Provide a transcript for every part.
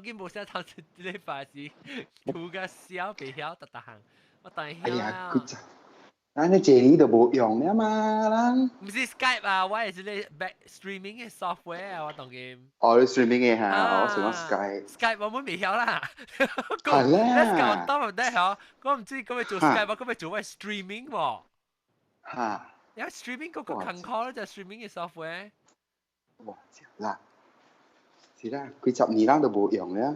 見冇寫頭先呢塊是圖個笑袂曉特行，我當然哎呀，曉啊。佢咱呢這裡都冇用了嘛，咱。唔是 Skype 啊，我係呢 back streaming 嘅 software 啊，我當見。哦，你 streaming 嘅嚇，我想講 啊 Skype。，Skype 我冇未曉啦。係，Let's go 啦，當唔得曉，我唔知咁咪做 Skype，我咁咪做咩 streaming 喎？嚇，有 streaming 嗰個 control 就 streaming 嘅 software。哇，嗱，是啦，佢10年咱都冇用啦。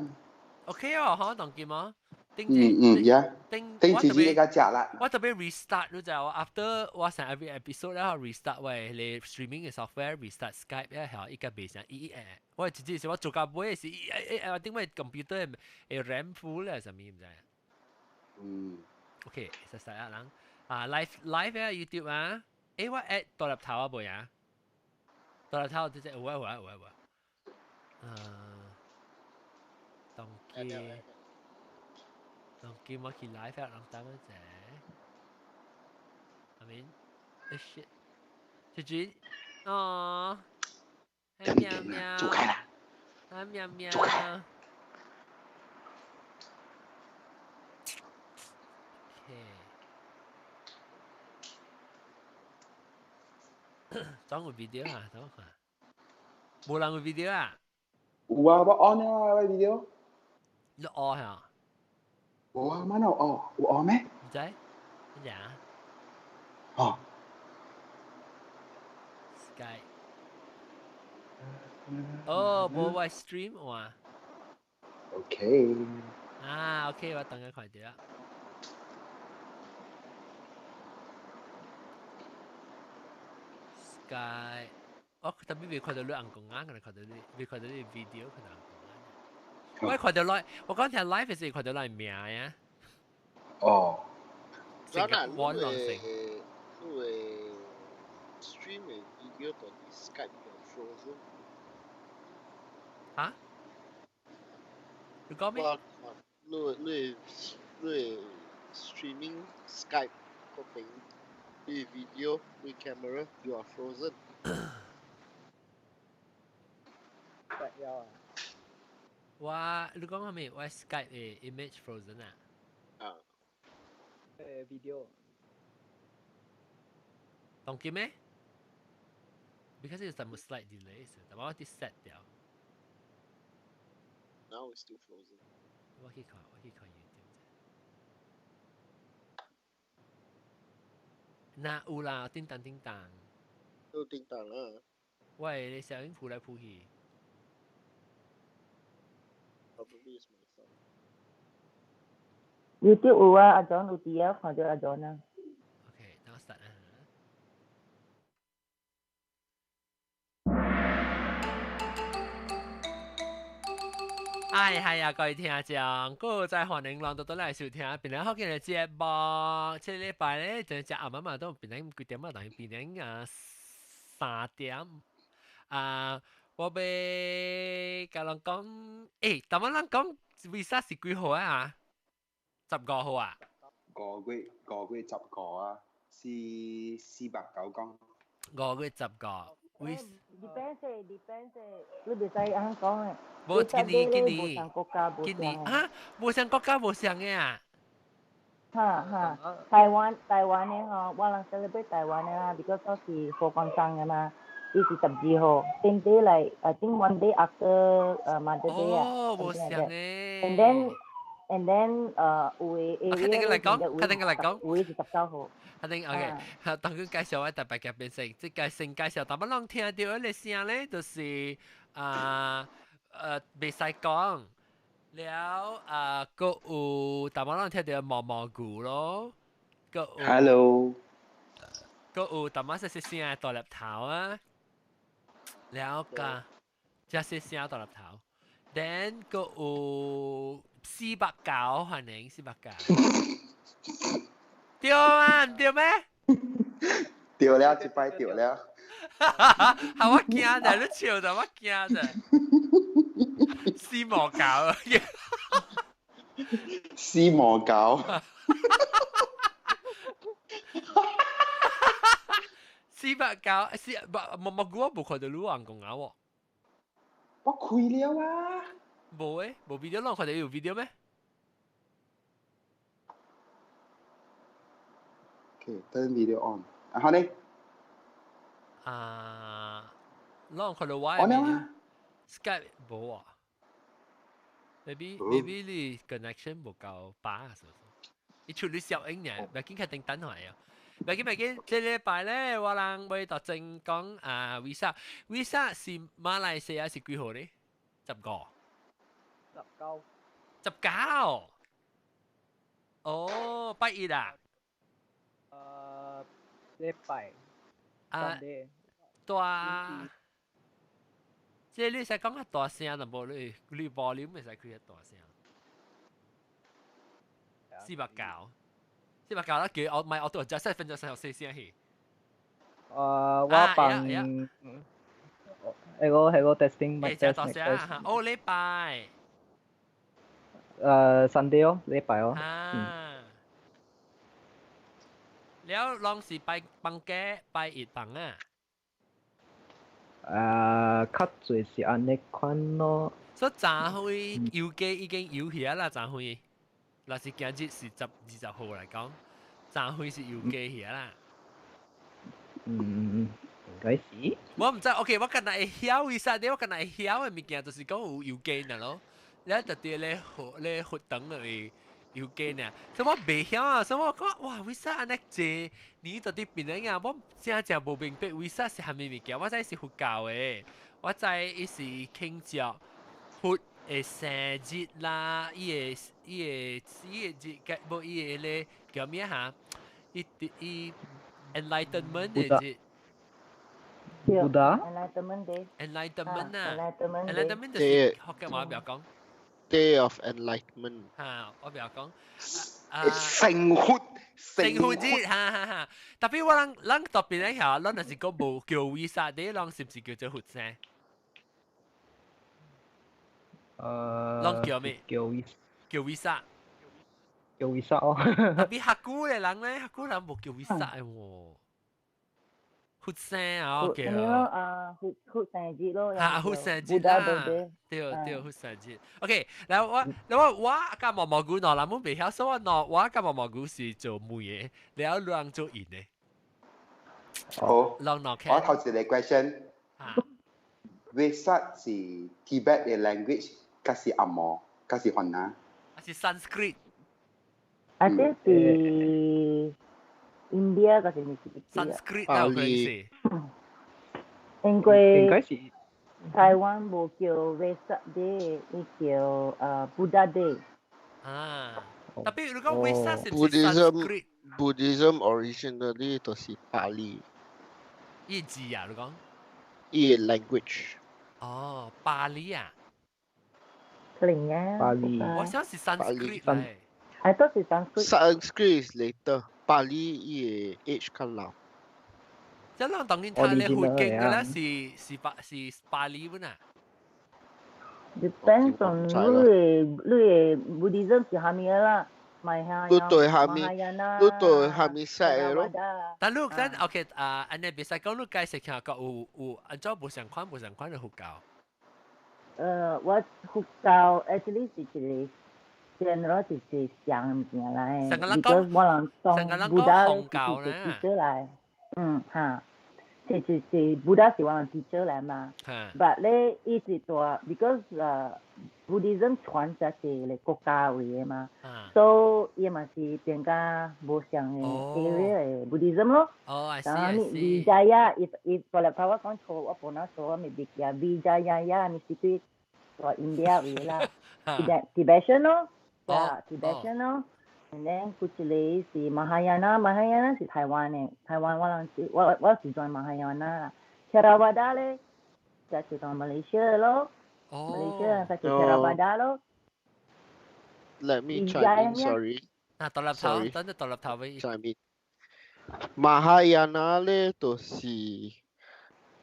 OK 哦，可當見嗎？呀，頂頂自己呢家隻啦。我特別 restart 咗就，after 我成 every episode 咧 restart 喂，你 streaming 嘅 software restart Skype 咧係一個未成我直接我做架杯是我點解 computer 係 RAM full 咧？什麼唔知？OK，實實啊，人啊 live 啊 YouTube 啊，我 at 獨立頭啊背啊，獨立頭即係喂，當機。當見我去 live 啊，人等嗰隻，I mean，shit，豬豬，哦，喵喵，走開啦，啊喵喵，走開。裝個 video 啊，等我看，冇人個 video 啊？有啊，我 on 啊，我 video。你 on 啊？有啊，乜有 on？有 on 咩？唔知，乜嘢？哦。Sky。哦，冇話 stream 哇。OK。啊 ，OK，我等緊快啲啦。Sky，我特別未看到你人講啱，可能看到你未看到你 video，可能。我看到來，我講條 live 時看到來名呀。哦。成個網絡性。因為 stream video 同 Skype 有 frozen。嚇？你講咩？你 streaming Skype 嗰邊你 video 你 camera you are frozen。有啊。哇！你講咩？我 Skype 嘅 image frozen 啊？啊。video。當見咩 ？Because it's some slight delay，但我啲 set 掉。Now it's still frozen。我去看 YouTube 啫。嗱有啦，叮當叮當。都叮當啊！喂，你小英撲來撲去。Probably is my phone。YouTube 有啊，阿 John 有啲啊，看到阿 John 啊。OK，等我 start 啊。係啊，各位聽眾，嗰再歡迎來到嚟收聽，邊兩好見嘅節目。這禮拜咧就只暗晚都邊兩幾點啊？但係邊兩3點啊，我俾甲人講，但我人講 visa 是幾號啊？15號啊？個月10個啊，是490講。5月10個。depends，你袂使安講誒。冇今年無上國家啊，無上國家無上嘅啊。台灣嘅吼，我人 celebrate 台灣嘅啦 ，because 嗰是佛光山嘅嘛，呢是12號，same day like I think one day after Mother Day 啊。哦，無上嘅。And then 有嘅 area 肯定嚟講，有嘅是19號。肯定 OK，當佢介紹我特別嘅變成，即係先介紹，但係我聽到嘅聲咧，就是未使講，了個有，但係我聽到蘑菇咯，個有 Hello， 個有，但係細聲大粒頭啊，了個即係細聲大粒頭 ，then 個有490，可能490。對啊，唔對咩？對了，一擺對了。係我驚嘅，你笑就我驚嘅。絲毛搞啊！絲毛搞。490，冇我冇看到你人講啊喎。我開了啊！冇诶，冇 video 咯，佢哋有 video 咩？ Okay, turn video on. 然後呢啊，攞佢哋 Y ？on 了 video 嗎？ Skype 冇啊，maybe 你 connection 冇夠把，是不是？你處理小英呢，唔見佢定等來啊。唔見，這禮拜咧，我人會度正講啊 visa 是馬來西亞是幾號咧？15。19。哦，拜一啊。禮拜啊， Sunday 大。即係你使講下大聲就冇你 volume 咪使開大聲。490啦，叫我唔係我都就7分鐘先有4聲氣。我幫係個 testing 誒，就大聲啊！哦，禮拜。Sunday 咯，禮拜咯。啊。แล้วลองสิไปบังแก้ไปอีกบังอ่ะ較濟是安尼款咯。所以昨會郵寄已經郵起啦，昨會。若是今日是20號嚟講，昨會是郵寄起啦。應該是。我唔知 ，OK， 我今日會曉為啥？我今日會曉嘅物件就是講有郵寄呢咯。你特啲咧活動嚟。要驚啊！所以我未曉啊，所以我講哇，為啥安尼濟？你到底邊樣啊？我真無明白為啥是蝦米物件？我知是佛教嘅，我知伊是慶祝佛嘅生日啦，伊嘅日無伊嘅咧叫咩嚇？伊 enlightenment 嘅日。Buddha Enlightenment Day。 enlightenment 啊 ，enlightenment 就是學嘅話唔要講。Day of Enlightenment。我唔要講。成活節，哈！特別我人特別咧嚇，咱若是講無叫 visa 啲，人是唔是叫做活生？人叫咩？叫 visa。叫 visa 哦。特別客古嘅人咧，客古人無叫 visa 嘅喎。活生啊，叫。活生節咯。活生節啦。對，活生節。OK，嗱我甲毛毛菇喏，咱們未曉，所以我甲毛毛菇是做梅嘅，然後人做鹽嘅。好，人攞我頭先你 question，為啥是 Tibet 嘅 language， 加是阿摩，加是雲南？是 Sanskrit。I think 是 India 嗰時你知唔知啊 ？Sanskrit 啊，佢意思。應該是台灣冇叫 Vesak Day，伊叫Buddha Day。tapi 如果 Vesak 是 Sanskrit。Buddhism originally 都是巴利。伊字啊，你講？伊 language。哦，巴利啊。可能啊。巴利。我想是 Sanskrit 嚟。I thought 是 Sanskrit。Sanskrit is later。巴利伊 age 較老。即係人當然睇你會經嘅啦，是巴利本啊。Depends on 你 Buddhism 是蝦米啦，你對蝦米識嘅咯？但你真 OK 安尼別使講，你解釋下個有按照唔相關嘅佛教。我佛教 actually 是一個 general 就是上嘅物件嚟。成個人講佛教咧。是 Buddha 是我哋 teacher 嚟嘛。But 咧，伊是大 because Buddhism 傳實是嚟國家為嘅嘛。So 伊嘛是邊個無相嘅 area 嘅 Buddhism 咯。然後你 Vijaya if 我嚟講我講錯，我本來錯，maybe 叫 Vijaya 你是對個 India 為啦。Tibetan 咯，Tibetan 咯。And then 佢一個是Mahayana是台灣嘅，台灣我是在 Mahayana 啦。Theravada 咧就是在 Malaysia 咯，Malaysia 就 Theravada 咯。Let me chime in, sorry. 獨立頭，等陣獨立頭俾。chime in。Mahayana 咧就是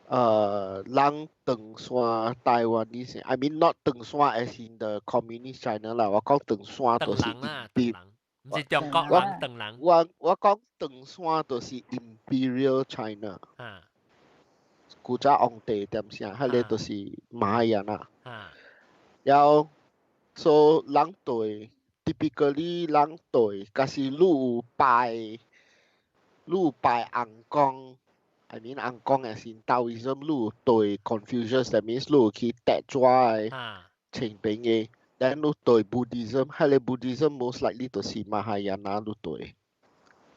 人長山台灣呢些 ，I mean not 長山 as in the communist China 啦，我講長山就是。唔是中國人等人。我講長山就是 Imperial China。古早皇帝點先，迄個就是馬哈亞納。然後 So 人對 typically 人對，假是拜昂公。I mean 昂公嘅先Taoism 路對 Confucius，that means 路去帶咗清平嘅。Then 路對 Buddhism，係咧 Buddhism most likely 就是 Mahayana 路對。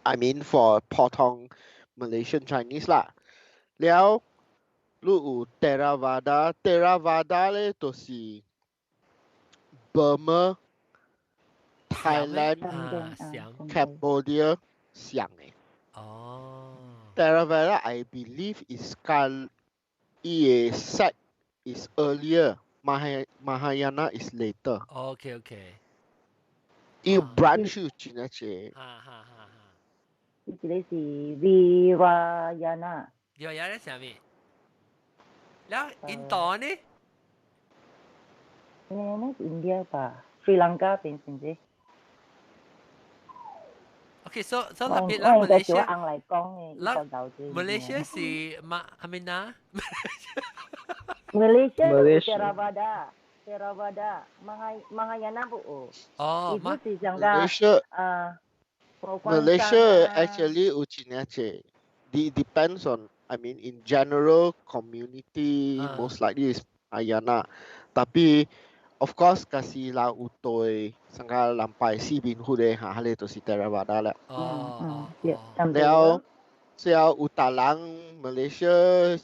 I mean for 普通 Malaysian Chinese 啦。了路有 Theravada 咧就是 Burma、Thailand、Cambodia 上嘅。Theravada I believe is set is earlier. Mahayana is later. Okay. 伊 branch 有真係濟。呢個是 Vivayana。Vivayana 係咩？แล้วอินโด呢？India 吧，Sri Lanka เป็นสิ่งที่Okay, so 特別啦，Malaysia 嚟講嘅，啦，Malaysia 是係咪啊 ？Malaysia Theravada Mahayana 不？哦，意思是講Malaysia actually 有真係濟。Depends on, I mean, in general community most likely is Mahayana. Tapi of course 假是人有對上個人拜四面佛嘅嚇，迄個就是 Theravada 啦。了有達人 Malaysia,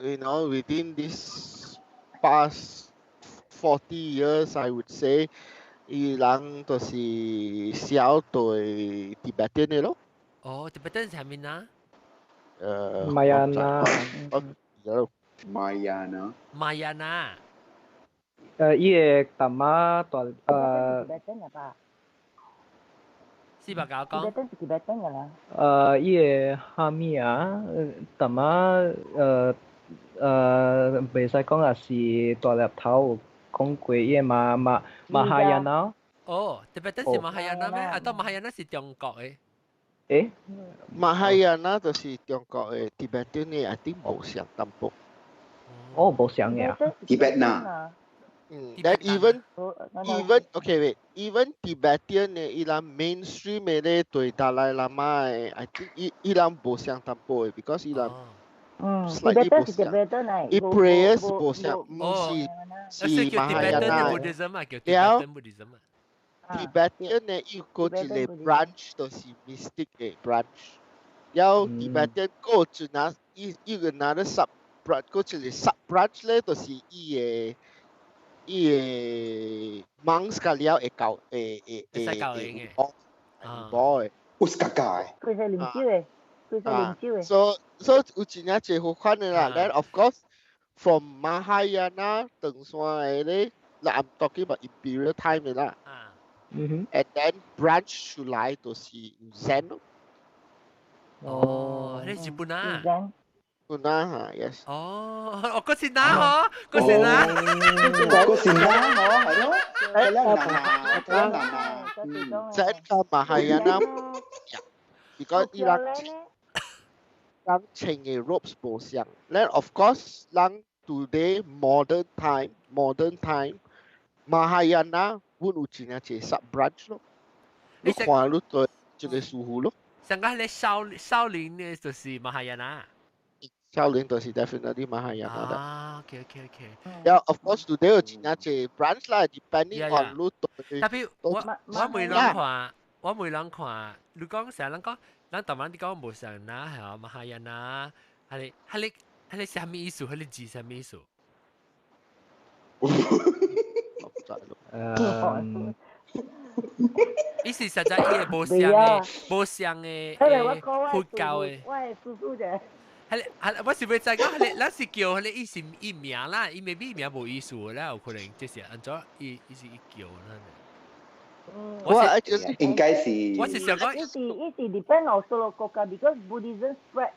you know, within this past 40 years, I would say, 伊人就是小對 Tibetan 嘅咯。Tibetan 係咩啊？Mayana。Mayana。伊個大媽大490講。Tibetan 㗎啦。伊個蝦米啊？大媽袂使講也是大粒頭講過伊個Mahayana。Tibetan 是Mahayana咩？啊，當 Mahayana 是中國嘅。Mahayana 就是中國嘅 Tibetan 嘅 I think 無相淡薄。無相嘅啊。Tibetan。That even okay wait, even Tibetan 嘅伊人 mainstream 嘅咧對達賴喇嘛嘅 I think 伊人無相淡薄嘅 because 伊人slightly 無相。伊 prayers 無相，唔是 Mahayana。Tibetan 嘅伊個一個 branch 就是 mystic 嘅 branch。有 Tibetan 個一拿伊個拿咧 sub branch， 個一個 sub branch 咧就是伊個。monks 個了會教會佢係靈修嘅，so 有真係濟好款嘅啦。Then of course from Mahayana 長山嘅咧，I'm talking about imperial time 嘅啦。And then branch 出來就是Zen 咯。你日本啊？Puna yes。我嗰時拿嗬，嗰時拿，係咯，Zen 個Mahayana，如果伊人穿嘅 robes 無相。Then of course 人 today modern time Mahayana 本有真係濟 sub branch 咯。你看你對一個師傅咯。上個係少林嘅就是 Mahayana。少林就是 definitely Mahayana 的。OK。Yeah, of course today 有真係濟 branch 啦 ，depending on 你對。特別我每人看，你講成人講，咱台灣啲講無相啦，係啊 Mahayana，係你係咩意思？係你字係咩意思？意思實在伊個無相嘅佛教嘅。我係叔叔啫。我是袂知講，咱是叫你伊是伊名啦，伊未必名無意思啦，有可能就是按照伊是伊叫啦。應該是。我是想講，伊是 depend also 國家 because Buddhism spread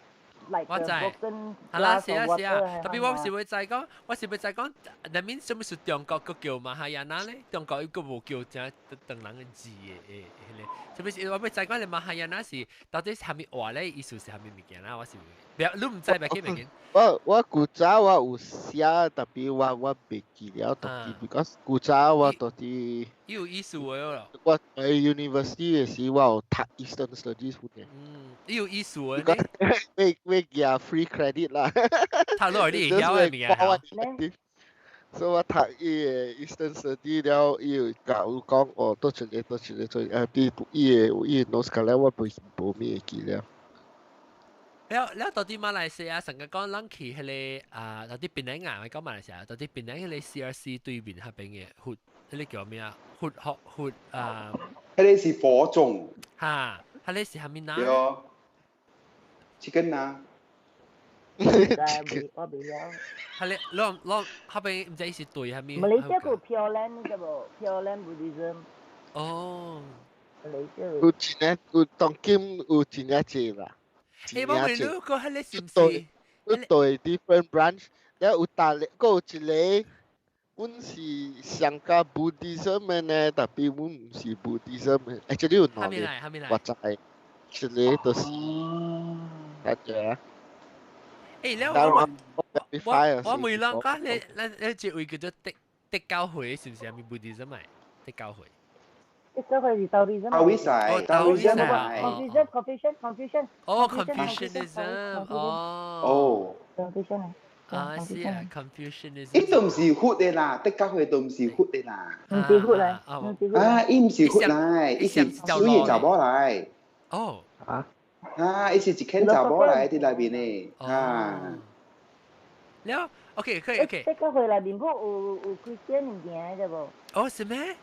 like 我 a 知， broken 係啦， glass 是 or 啊是啊， water 特別我是會再講，我是會再講，那邊什麼是中國個叫馬哈亞那咧？中國一個無叫正等人嘅字嘅，特別是我會再講你馬哈亞那是到底係蝦米話咧？意思是蝦米物件啦？我是會，你唔知咪記唔記？我古早我有寫，tapi我袂記了，到底 because 古早我到底有意思嘅咯。我喺 university 嘅時我有讀 Eastern Studies 嘅。有意思嘅呢？會嘅 free credit 啦。讀落你曉嘅物件。所以我讀Eastern Studies 了，伊教我講哦，多出嚟，伊 notes 㗎咧，我冇咩記了。แล้วตอนที่มาเลเซียสังกัดก็ลังขี่ให้เลยตอนที่เป็นยังไงไม่ก็มาเลเซียตอนที่เป็นยังไงเลย CRC 對面係邊嘅หุดนี่叫咩啊หุด迄個是火種，嚇係你是係咪哪？對哦，chicken 啊，我袂曉。係你攞後邊唔知是對係咪？馬來西亞有 Pure Land 呢個無 Pure Land Buddhism。哦。馬來西亞有真嘅有當今有真嘅濟啦。誒，我未รู้個係你是唔是？有對 different branch，แล้ว有大個有一個，阮是上加 Buddhism 嘅呢，但係阮唔是 Buddhism 嘅。actually 有兩個，我知，一個就是大家。誒，แล้ว我未諗過你這位叫做的教會是唔是係咪 Buddhism 咪？的教會。教會是 Taoism。Taoism 係。Confucian。哦 ，Confucianism。哦。Confucian 啊，是啊 ，Confucianism。伊都唔是佛的啦，的教會都唔是佛的啦。唔是佛嚟，伊唔是佛嚟，伊是小野查某嚟。哦。伊是一間查某嚟喺內面嘅。了 ，OK， 可以。的教會內面有 Christian 物件嘅無？哦，是咩？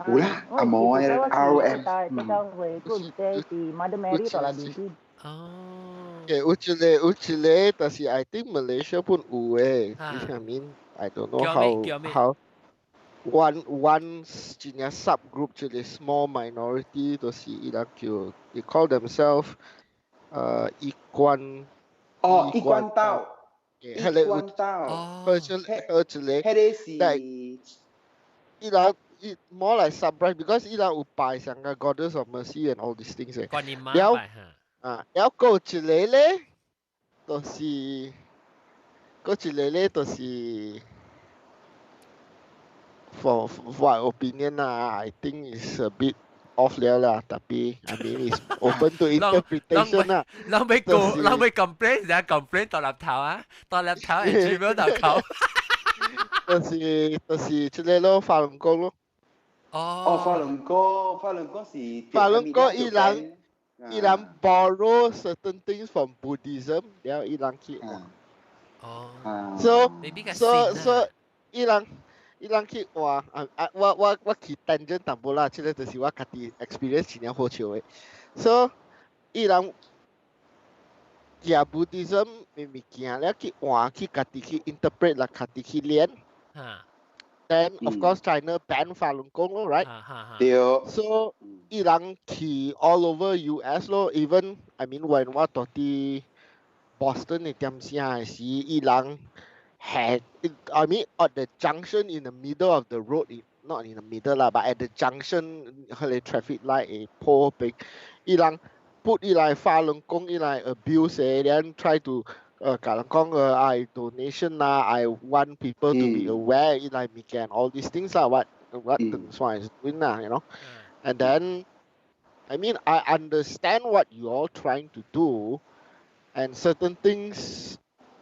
有啦，阿毛嘅 ROM。的教會佢唔知是 Mother Mary 度內面先。哦。有一個，但是 I think Malaysia 本有誒。I mean I don't know how one 真係 subgroup 一個 small minority 就是伊拉叫 they call themselves 一貫。哦，一貫道。一貫道。迄個是伊拉more like sub-branch because 伊拉有拜上個 Goddess of Mercy and all these things 誒。觀音媽拜嚇。แล้วก็一個咧，就是嗰一個咧，就是 for my opinion 啦 ，I think is a bit off 了啦，tapi I mean is open to interpretation 啦。เราไม่ complain จะ complain ตอนรับเท้า啊，ตอนรับเท้า係全部都เขา。就是即個咯，法輪功咯。哦，法輪功是。法輪功伊朗 borrow certain things from Buddhism，然後伊朗去換。So 伊朗去換，我去tangent淡薄啦，即個就是我家己 experience 真係好笑嘅。So 伊朗嘅 Buddhism 嘅物件，你去換去家己去 interpret 啦，家己去練。Then of course China ban Falun Gong 咯 ，right？ 對。So 伊朗去 all over US 咯 ，even I mean when 我到啲 Boston 嘅點先時，伊朗 had I mean at the junction in the middle of the road, not in the middle 啦 ，but at the junction 佢哋 traffic light 嘅破壁，伊朗 put 伊來Falun Gong 伊來 abuse 嘅，then try to甲人講I donation 啦 ，I want people to be aware 伊來物件 all these things 啦，what Deng Xuan is doing 啦 ，you know，and then I mean I understand what you all trying to do, and certain things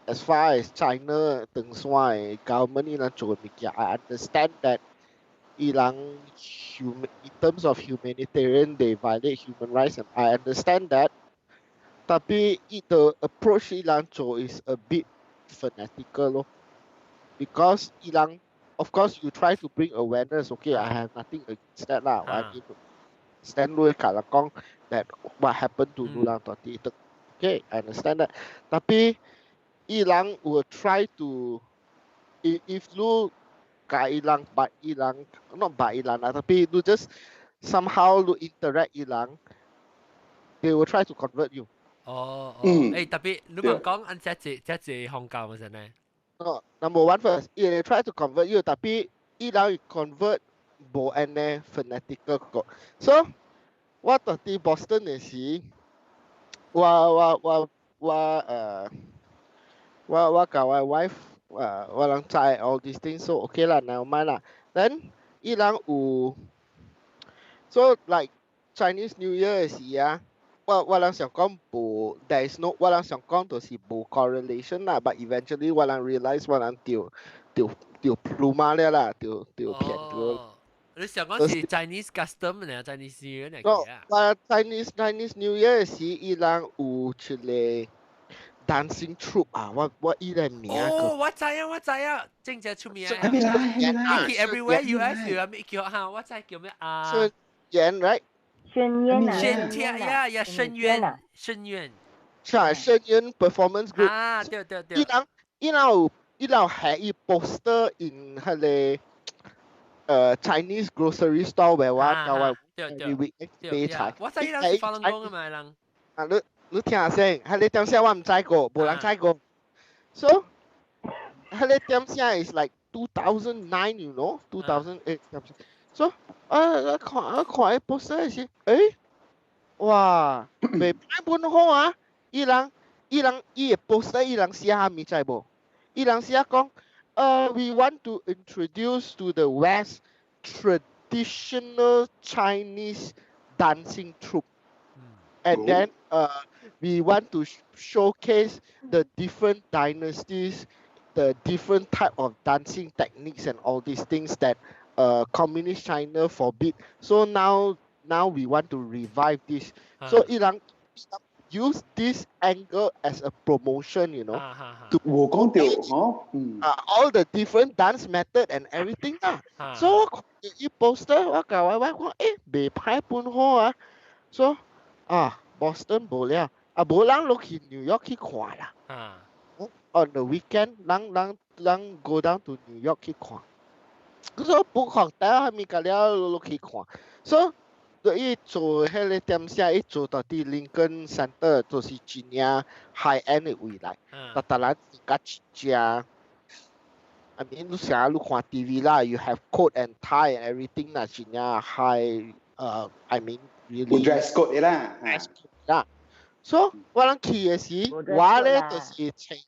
as far as China Deng Xuan government 伊來做嘅物件 ，I understand that 伊人 in terms of humanitarian they violate human rights, and I understand that. Tapi the approach ilang cho is a bit fanatical咯, because ilang, of course you try to bring awareness. Okay, I have nothing against that lah. I mean, stand with kalakong that what happened to Lulang 20. Okay, I understand that. Tapi ilang will try to, if lu ka ilang but ilang, not ba ilang lah, tapi lu just somehow lu interact ilang, they will try to convert you. 哦哦，特別你問講按這香港嘅呢？No, number one first, they try to convert you, tapi you convert bo ane fanatical ko. So, what the Boston is he? Wa got my wife, walang try all these things, so okay lah, never mind lah. Then, ilang so like Chinese New Year is yeah. Walang想講冇 there is no walang想講就是冇 correlation 啦 but eventually walang realize walang 掉 pluma 了啦掉片咗。你想講是 Chinese custom 呢 Chinese New Year 嚟嘅？啊Chinese New Year 是伊朗有出嚟 dancing troupe 啊，我伊個名我知啊，正正出名啊。係咪啦？Mickey everywhere US 有啊，Mickey 嚇，我知叫咩啊？孫燕 right？深淵啊，深淵，深淵 performance group 啊，對，伊朗係一 poster in 佢哋Chinese grocery store 嘅話，教我every week 買菜。我知伊朗是法輪功嘅嘛，人。啊，你聽下先，佢哋點寫我唔知過，冇人知過。So 佢哋點寫 is like 2009 you know 2008 so 看 poster 是哇未歹本好啊伊人伊個 poster 伊人寫下咪知無伊人寫講we want to introduce to the West traditional Chinese dancing troupe and then we want to showcase the different dynasties the different type of dancing techniques and all these things that communist China forbid. So now we want to revive this. So Iran use this angle as a promotion, you know, to all the different dance method and everything. So you poster, be so Boston boleh bolang look in New York 去看啦。On the weekend, lang go down to New York 去看。So book hotel 係咪㗎了去看。So 伊做迄個點寫，伊做到啲 Lincoln Center 就是真正 high end 嘅位來。但係咱自家I mean 你成日你看 TV 啦 ，you have coat and tie and everything 啦，真正 high I mean really dress code 啦。So 我諗去嘅時，我咧就是穿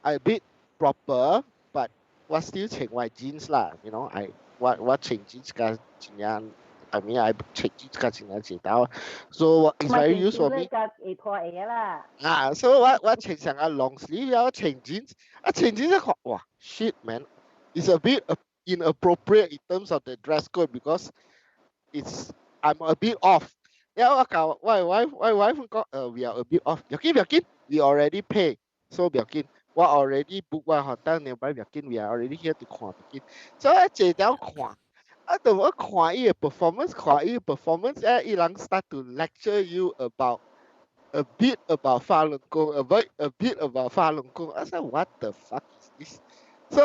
a bit proper， but 我 still 穿white jeans 啦 ，you know， 我穿 jeans 個真正 I mean I 穿 jeans 個真正知道 ，so it's very useful for me。so 我穿上個 long sleeve， 然後穿 jeans， 穿 jeans 個哇 shit man，it's a bit inappropriate in terms of the dress code because I'm a bit off。然後我講我 wife 講we are a bit off， 不要緊 we already pay， so 不要緊，我 already book 我 hotel nearby 不要緊 we are already here to 看不要緊，所以一條看，等我看伊個 performance，伊人 start to lecture you about a bit about 法輪功 a bit about 法輪功 I said what the fuck is this so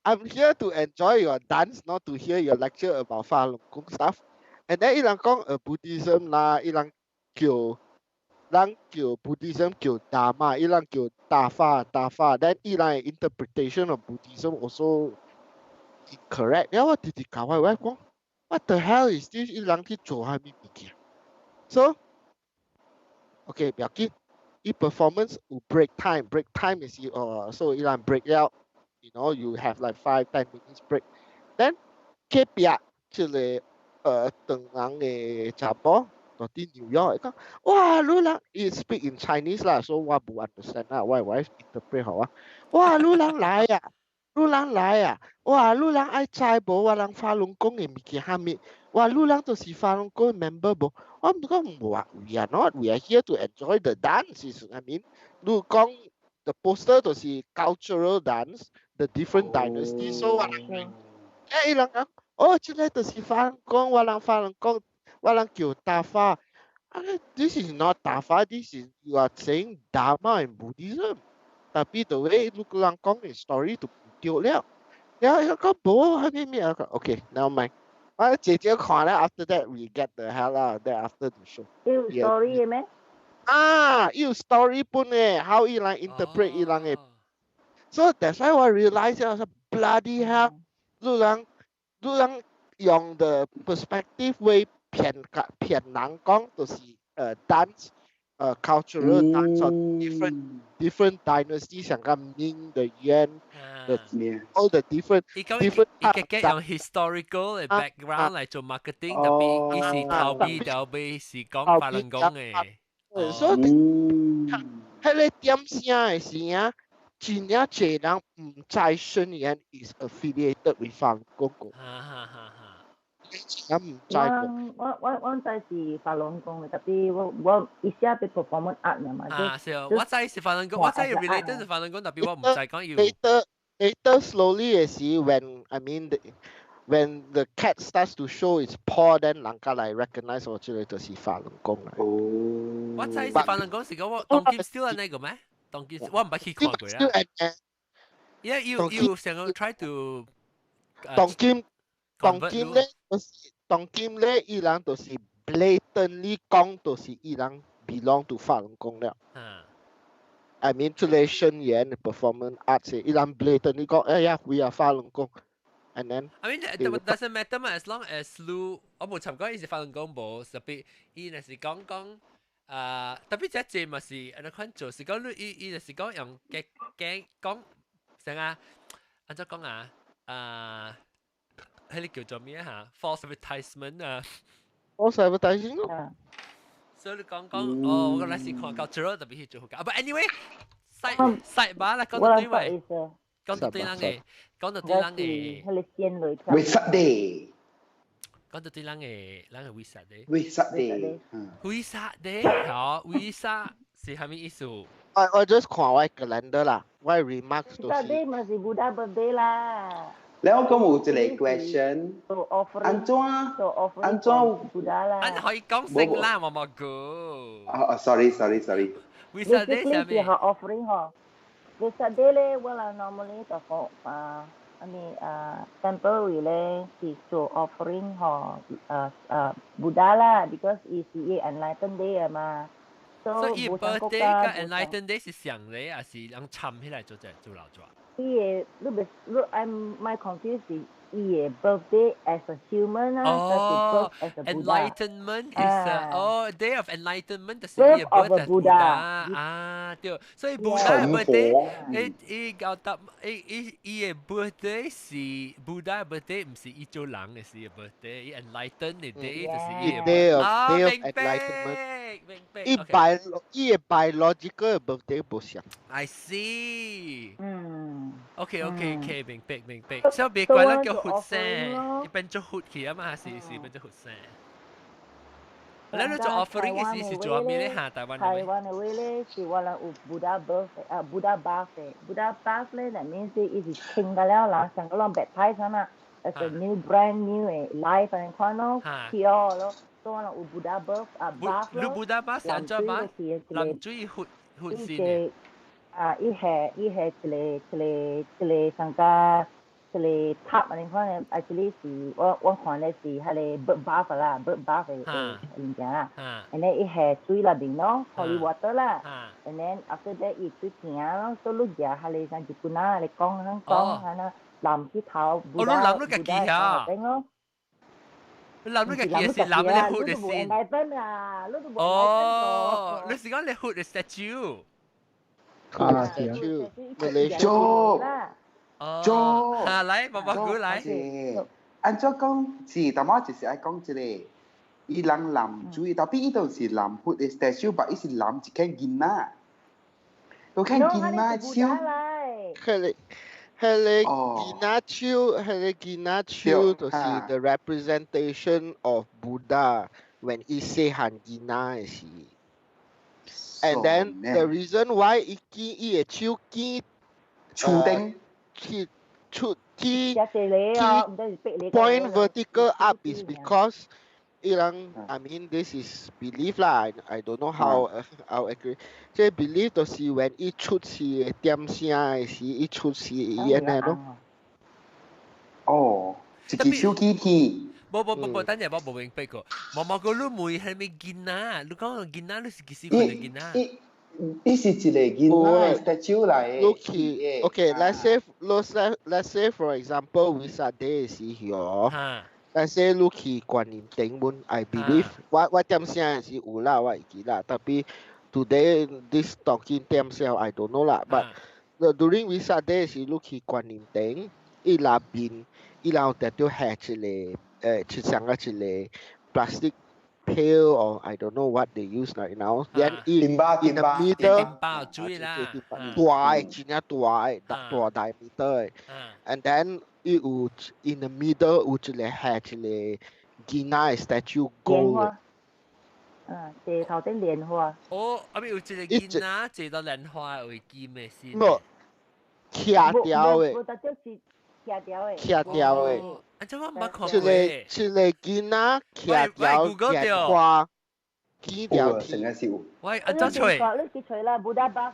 I'm here to enjoy your dance not to hear your lecture about 法輪功 stuff。And then 伊人講Buddhism 啦，伊人叫 Buddhism 叫 Dharma， 伊人叫大法。Then 伊人 interpretation of Buddhism also incorrect。然後我直直教我講 ，What the hell is this？ 伊人去做下咩物件 ？So okay， 不要緊，伊 performance 有 break time 是so 伊人 break out，you know you have like 5-10 minutes break。Then 佢邊即係。當人嘅查甫到啲紐約講，哇！你人伊 speak in Chinese 啦，所以我唔 understand 啦，我 wife interpret 好啊。哇！你人來啊，哇！你人愛知無？我人法輪功嘅物件係咩？哇！你人就是法輪功 member 無？我唔講we are not， we are here to enjoy the dance。I mean， 你講 the poster 就是 cultural dance，the different dynasty，so 我人伊人講。這個就是法輪功，我人法輪功，我人叫大法。This is not 大法 ，this is you are saying Dharma and Buddhism。tapi the way 你個人講嘅 story 就唔對了。然後佢講冇係咩？OK，never mind。我姐姐看咧 ，after that we get the hell out of there after the show。有 story 嘅咩？有 story 本诶 how 伊人 interpret 伊人诶 so that's why I realize I was bloody hell 路人用的 perspective 会骗人讲就是dance cultural dance or different dynasty 像个明的元的 all the different 伊個用 historical 嘅 background 嚟做 marketing，特別伊是頭邊條尾是講法輪功嘅。所以迄個點聲嘅時啊，真正濟人唔知信源 is affiliated with 法輪功個。真唔知個。我知是法輪功嘅，特別我一下被 performance art 嘅嘛。我知是法輪功，我知 related 是法輪功，特別我唔知講要。Later slowly 嘅時 when I mean when the cat starts to show its paw, then 人家嚟 recognize 我這個就是法輪功嚟。我知是法輪功是講我當劍 still 係那個咩？當劍我唔係去看過啊。Yeah, you 想要 try to 當劍咧，伊人就是 blatantly 講，就是伊人 belong to 法輪功了。I mean 出嚟宣言 performance arts，伊人 blatantly 講，哎呀，we are 法輪功。And then I mean it doesn't matter 嘛 as long as 我冇尋過伊是法輪功無，特別伊若是講特別只隻嘛是安怎款做，是講伊若是講用講啥啊？安怎講啊？迄個叫做咩嚇 ？false advertisement 啊 ？false advertising 咯。所以你講我嗰陣時看到最後特別去做好㗎。But anyway， 細把啦，講到對位。講到對人嘅，講到對人嘅，為實地。講到對人嘅為實地。為實地，為實地，好，為實是係咩意思？我 just 看我 calendar 啦，我 remarks 都是。實地咪是 Buddha birthday 啦。แล้วก็有一個 question， 安怎 Buddha 啦？可以講聲啦，我冇講。sorry。為實地係咩？係 offering 嗬。Besar day 咧，我啦 normally 就放temporary 咧是做 offering 嗬Buddha 啦 ，because 伊是enlightened day 啊嘛。所以伊 birthday 跟 enlightened day 是相嚟，還是人參起來做老早？伊嘅I'm my confused 是伊嘅 birthday as a human 啊，哦 as a，enlightenment is day of enlightenment 就是伊嘅 birthday Buddha 啊，對，所以 Buddha birthday，伊搞得伊嘅 birthday 是 Buddha birthday，唔是伊做人嘅是伊 birthday，伊 enlighten 嘅 day 就是伊 day of enlightenment。伊嘅 biological birthday 唔相。I see。OK，明白。所以別怪人叫活聲，伊變做活去啊嘛，是變做活聲。你做 offering 嘅時是做咩咧？嚇，台灣嘅話咧是我哋有 Buddha birthday，Buddha bath 咧，that means 伊是清㗎了啦，像嗰種 baptize 嘛，as a new brand new life 嘅款咯 ，pure 咯，所以我哋有 Buddha bath 咯。你 Buddha bath 係安怎辦？淋水活先嘅。伊係一個上加一個塔啊！你看，actually 是我看咧是迄個 bird bath 啦 ，bird bath 嘅物件啦。and then 伊係水入面咯 ，holy water 啦。and then after that 伊水行咯，所以你食迄個像日本啊，你講係啦，淋去頭。我淋咗個機啊！你淋咗個機是淋你活嘅先。哦，你是講你活嘅 statue。statue Malaysia 做來爸爸過來按照講是大媽就是愛講一個伊人淋水tapi伊都是淋活的 statue but 伊是淋一間囡仔都間囡仔笑迄個囡仔笑就是 the representation of Buddha when 伊細漢囡仔嘅時And then the reason why 伊會手見頂point vertical up is because 伊人 I mean this is belief 啦 I don't know how accurate 即係 belief 就是 when 伊出世會點聲嘅時伊出世會安尼咯。哦，一支手機天。冇，等陣我冇明白過。毛個你妹係咪見啊？你講見啊？你是幾時看到見啊？伊是一個囡仔 statue 來嘅。Okay, let's say for example, we Saturday is here. Let's say 你去觀音頂門 I believe 我點聲是有啦，我會記啦。tapi today this talking 點聲 I don't know 啦。But during we Saturday 是你去觀音頂，伊那邊伊那有條下一個像個一個 plastic pail or I don't know what they use right now. Then in the middle 包水啦，大真係大diameter。And then 伊有 in the middle 有一個下一個囡仔 statue gold。地頭頂蓮花。哦，阿邊有一個囡仔坐到蓮花會記咩事？冇，徛掉嘅。冇特別是徛掉嘅。徛掉嘅。即係我冇看過。一個囡仔徛掉蓮花，見掉天。喂，阿周翠。你記錯啦，Buddha Buff。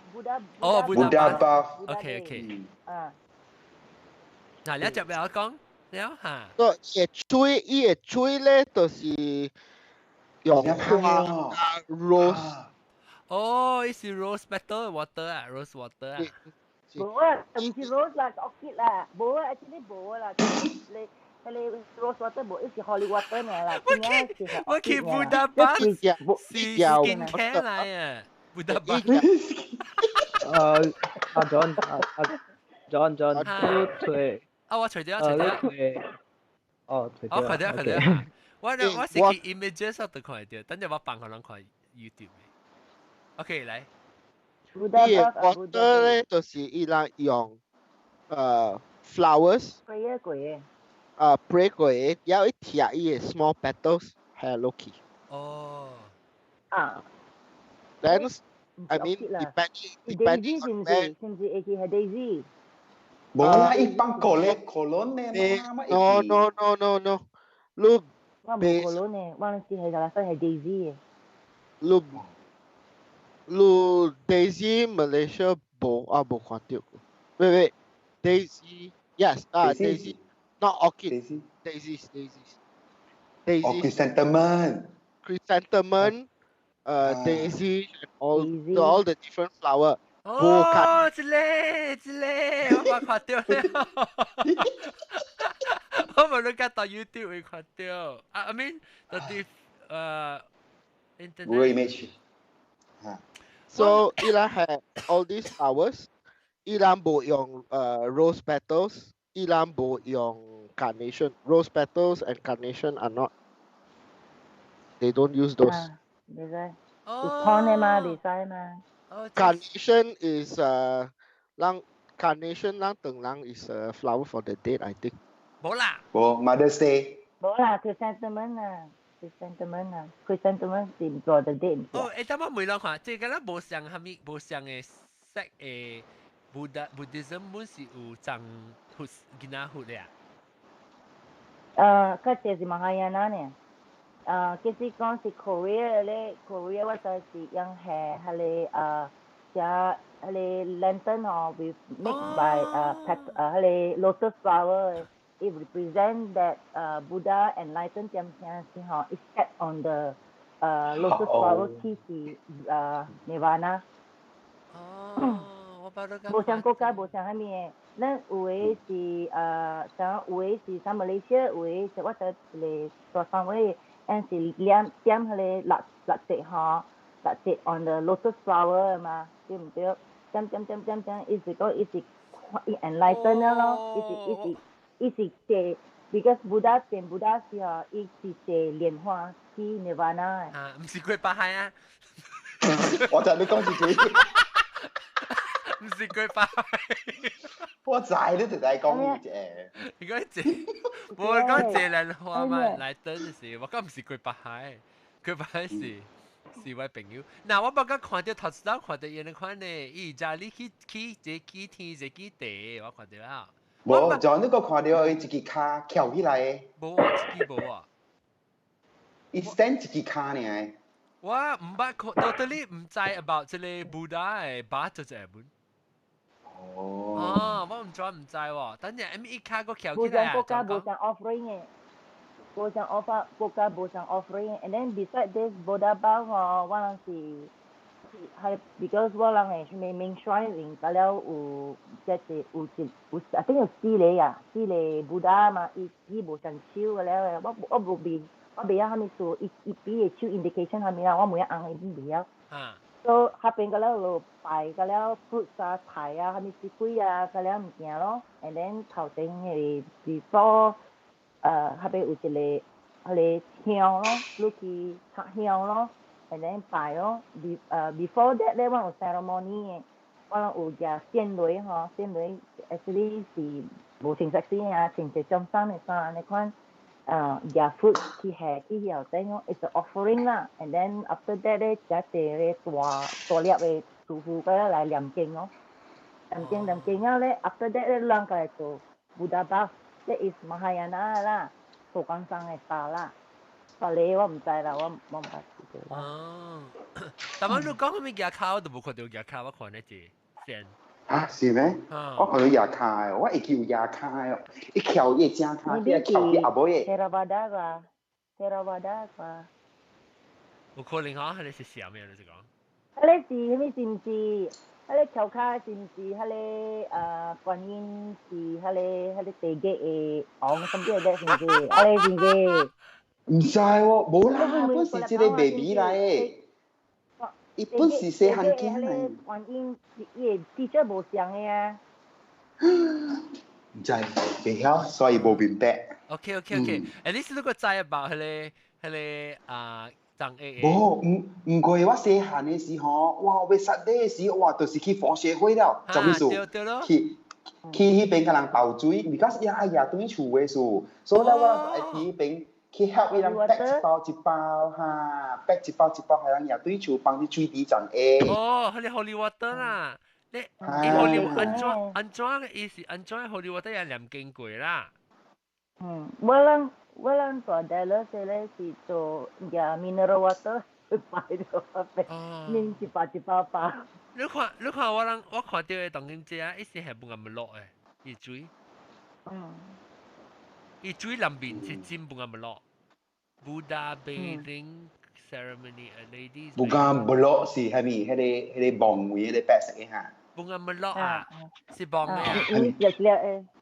哦，Buddha Buff。OK。嗱，你接俾我講，了嚇。個伊個水咧，就是用花 rose。哦，伊是 rose petal water 啊 ，rose water 啊。冇啊，唔是 rose 啦，orchid 啦，冇啊，actually 冇啦，你 rose water 冇，伊是 holy water 嚟啦。我去 Buddha Buff 是 skin care 嚟啊，Buddha Buff。John，你吹。我除掉。哦，除掉。我除掉。我是去 images 度看到，等陣我放可能看 YouTube。OK， 嚟。water 咧就是伊拉用flowers。pray 過嘅，有一條伊嘅 small petals 係落去。哦。Then I mean depending on that。是唔是係 daisy？冇啦，一般colon咧No。Look。我冇 colon 咧，我係係 daisy 嘅。Look daisy Malaysia 冇看到。Wait daisy yes daisy not orchid daisy chrysanthemum daisy and all the different flower。哦，一個，我看到了。我冇諗到 YouTube 會看到。I mean the internet。Google image。So 伊拉係 all these flowers，伊拉冇用rose petals，伊拉冇用 carnation。Rose petals and carnation are not。They don't use those。你睇，係 pond 嘛，你睇嘛。Carnation is carnation 等人 is a flower for the dead I think。冇啦。冇 Mother's Day。冇啦 ，chrysanthemum 啊 ，chrysanthemum 是 for the dead。哦，等我每兩看，即係嗰啲無相係咪無相嘅色誒？Buddhism 本是有藏佛囡仔佛嘅啊。較濟是Mahayana呢。其實講是 Korea 咧 ，Korea 我就是用係只lantern 哦 ，with made by lotus flower。It represents that Buddha enlightened Tiamsiang is set on the lotus flower key to Nirvana。我冇無像國家無像蝦米誒，咱有誒是像有誒是像馬來西亞，有誒是我睇一個大範圍，但是點迄個六節吼，6節 on the lotus flower 嘛，對唔對？點，意思講伊是enlightened 咯，伊是坐 ，because Buddha 時候，伊是坐蓮花去 Nirvana 誒。唔是佢巴海啊！我就你講自己。唔是佢巴海。我知你就係講嘅。如果我講謝蓮花嘛，嚟等時，我講唔是佢巴海，佢巴海是位朋友。嗱，我冇講看到頭先看到有人看呢，伊就你去天一地，我看到啦。冇，就呢個看到佢一支卡翹起來嘅。冇啊，自己冇啊。伊 stand 一支卡呢？我唔捌，totally 唔知 about 即係 Buddha 嘅把做隻本。我唔知喎。等陣 M 一卡個翹起來啊！無像國家無像 offering 嘅。無上 offer 國家無上 offering，and then beside this 布達包我人係 because 我人係main shrine 到了有即係有 I think 有4個布達嘛，伊無上手嘅了，我未曉蝦米做，伊比嘅手 indication 蝦米啦，我每一紅嘅伊未曉。so 下邊個了就拜個了 fruits 啊菜啊蝦米水果啊個了物件咯 ，and then 頭前係 before 下邊有一個香咯，落去插香咯 ，and then 拜咯。before that 咧，我有 ceremony 嘅，我有食鮮類嗬，鮮類 actually 是無清晰先啊，清晰中山嘅衫你看。食 fruit 去下去後頂咯 ，it's an offering 啦。and then after that 咧，食啲大粒嘅豆腐嗰啲嚟念經咯。念經啊咧 ，after that 咧，啷個嚟做布達包？即係 is 馬哈亞那啦，做工商嘅包啦。法理我唔知啦，我唔捌知道。哦，但係你講咁嘅嘢卡，我都冇看到嘢卡，我看呢隻先。啊，是咩？我看到牙卡喎，我會叫牙卡喎，一翹一正卡，一翹一阿妹嘅。Theravada 啩，Theravada 啩。有可能嚇，係你是啥咩？你是講？係你是咩是唔是？係你翹卡是唔是？係你觀音是係你地基嘅昂甚至係咩是唔是？係你是唔是？唔知喎，冇啦，本是即個 baby 嚟嘅。伊本是細漢囝嚟。觀音伊teacher 無上嘅啊。唔知，未曉，所以冇明白。OK，誒，你是如果知about係你長 A。冇，唔過我細漢嘅時候，哇，為實啲嘅時候，哇，就是去放學會了，做咩事？去迄邊個人倒水 ，because 呀對厝嘅事，所以咧我係去邊。去 help 伊人 pack 一包一包哈 ，pack 一包一包，係人也對厝幫你水滴長 A。哦，係你 Holy Water 啦，你 Holy 安怎嘅意思？安怎 Holy Water 也念經過啦。我人做大佬說咧是做mineral water 去擺到嗰邊，拎一包包。你看我看到嘅當今姐啊，一時係冇咁落嘅，伊水。伊水南邊是真冇咁落。Buddha bathing ceremony a ladies。Bukan belok si Hami，迄個望位，迄個白色嘅嚇。Bukan belok啊，是望嘅啊。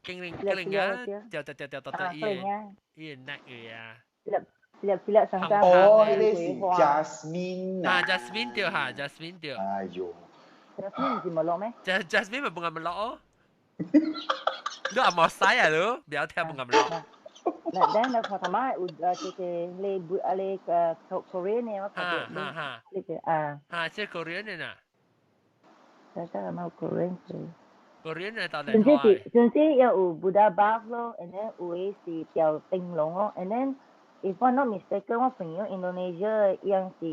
經靈啊，掉伊個 neck 嘅啊。silap上架。哦，迄個是 Jasmine 啊。Jasmine 掉嚇 ，Jasmine 掉。哎呦。Jasmine 是冇落咩？Jasmine 咪bukan belok哦。你阿冇使啊你，不要聽bukan belok。嗱，等你學同埋就是你Korean 嘅我覺得呢個即係 Korean 嘅呐。大家有冇 Korean 嘅 ？Korean 係當然係。總之有 Buddha bath 咯 ，and then 有嘅是條燈籠咯 ，and then if I'm not mistaken，我朋友 Indonesia 樣是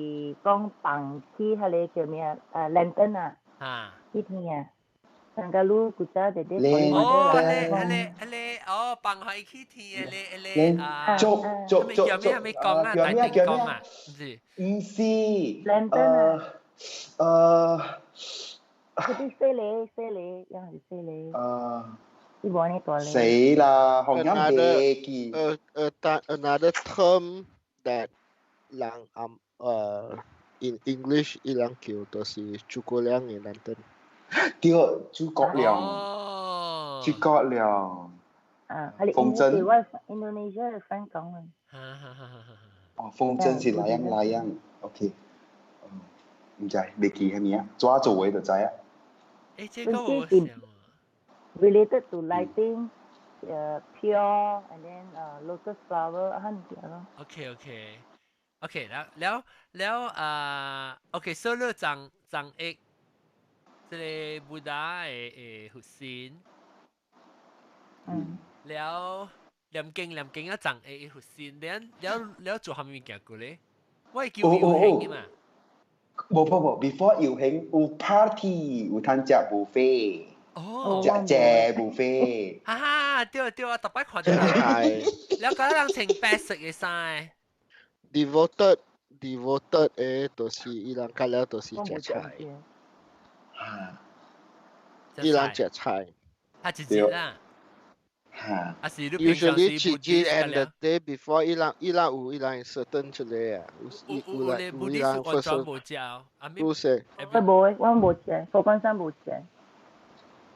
講綁起佢哋叫咩啊？lantern 啊，呢啲啊。Tanggalu kuca jadi bằng hai khi thì chụp hãy con à tại tình con à gì si jadi sele yang di sele ibu ni tua le sele là hồng nhắm đề kỳ another term that lang in English ilang kêu đó là chu cô liang in lantern. 對，諸葛亮，諸葛亮。風箏。Indonesia 係香港嘅。哦，風箏是哪樣 ？OK。唔知，未記係咩啊？抓做嘅就知啊。誒，這個我想。Related to lighting, pure, and then lotus flower 很啲咯。OK，แล้วOK，所以長 X。即係布達嘅佛仙，แล้ว念經啊，藏嘅佛仙，แล้ว做下面件過咧，我係叫遊行嘅嘛。冇 ，before 遊行有 party，有攤食 buffet， 食 buffet。對啊，特別看到係，แล้ว嗰啲人穿白色嘅衫。Devoted 嘅，就是伊人家了，就是食菜。伊人食菜，他自己啦。哈，啊是你平常 Usually 時 Gigi Buddhist and the day before 伊朗 certain 出嚟啊，有咧 Buddhist 完全冇食，啊咪都是。我冇食，佛光山冇食。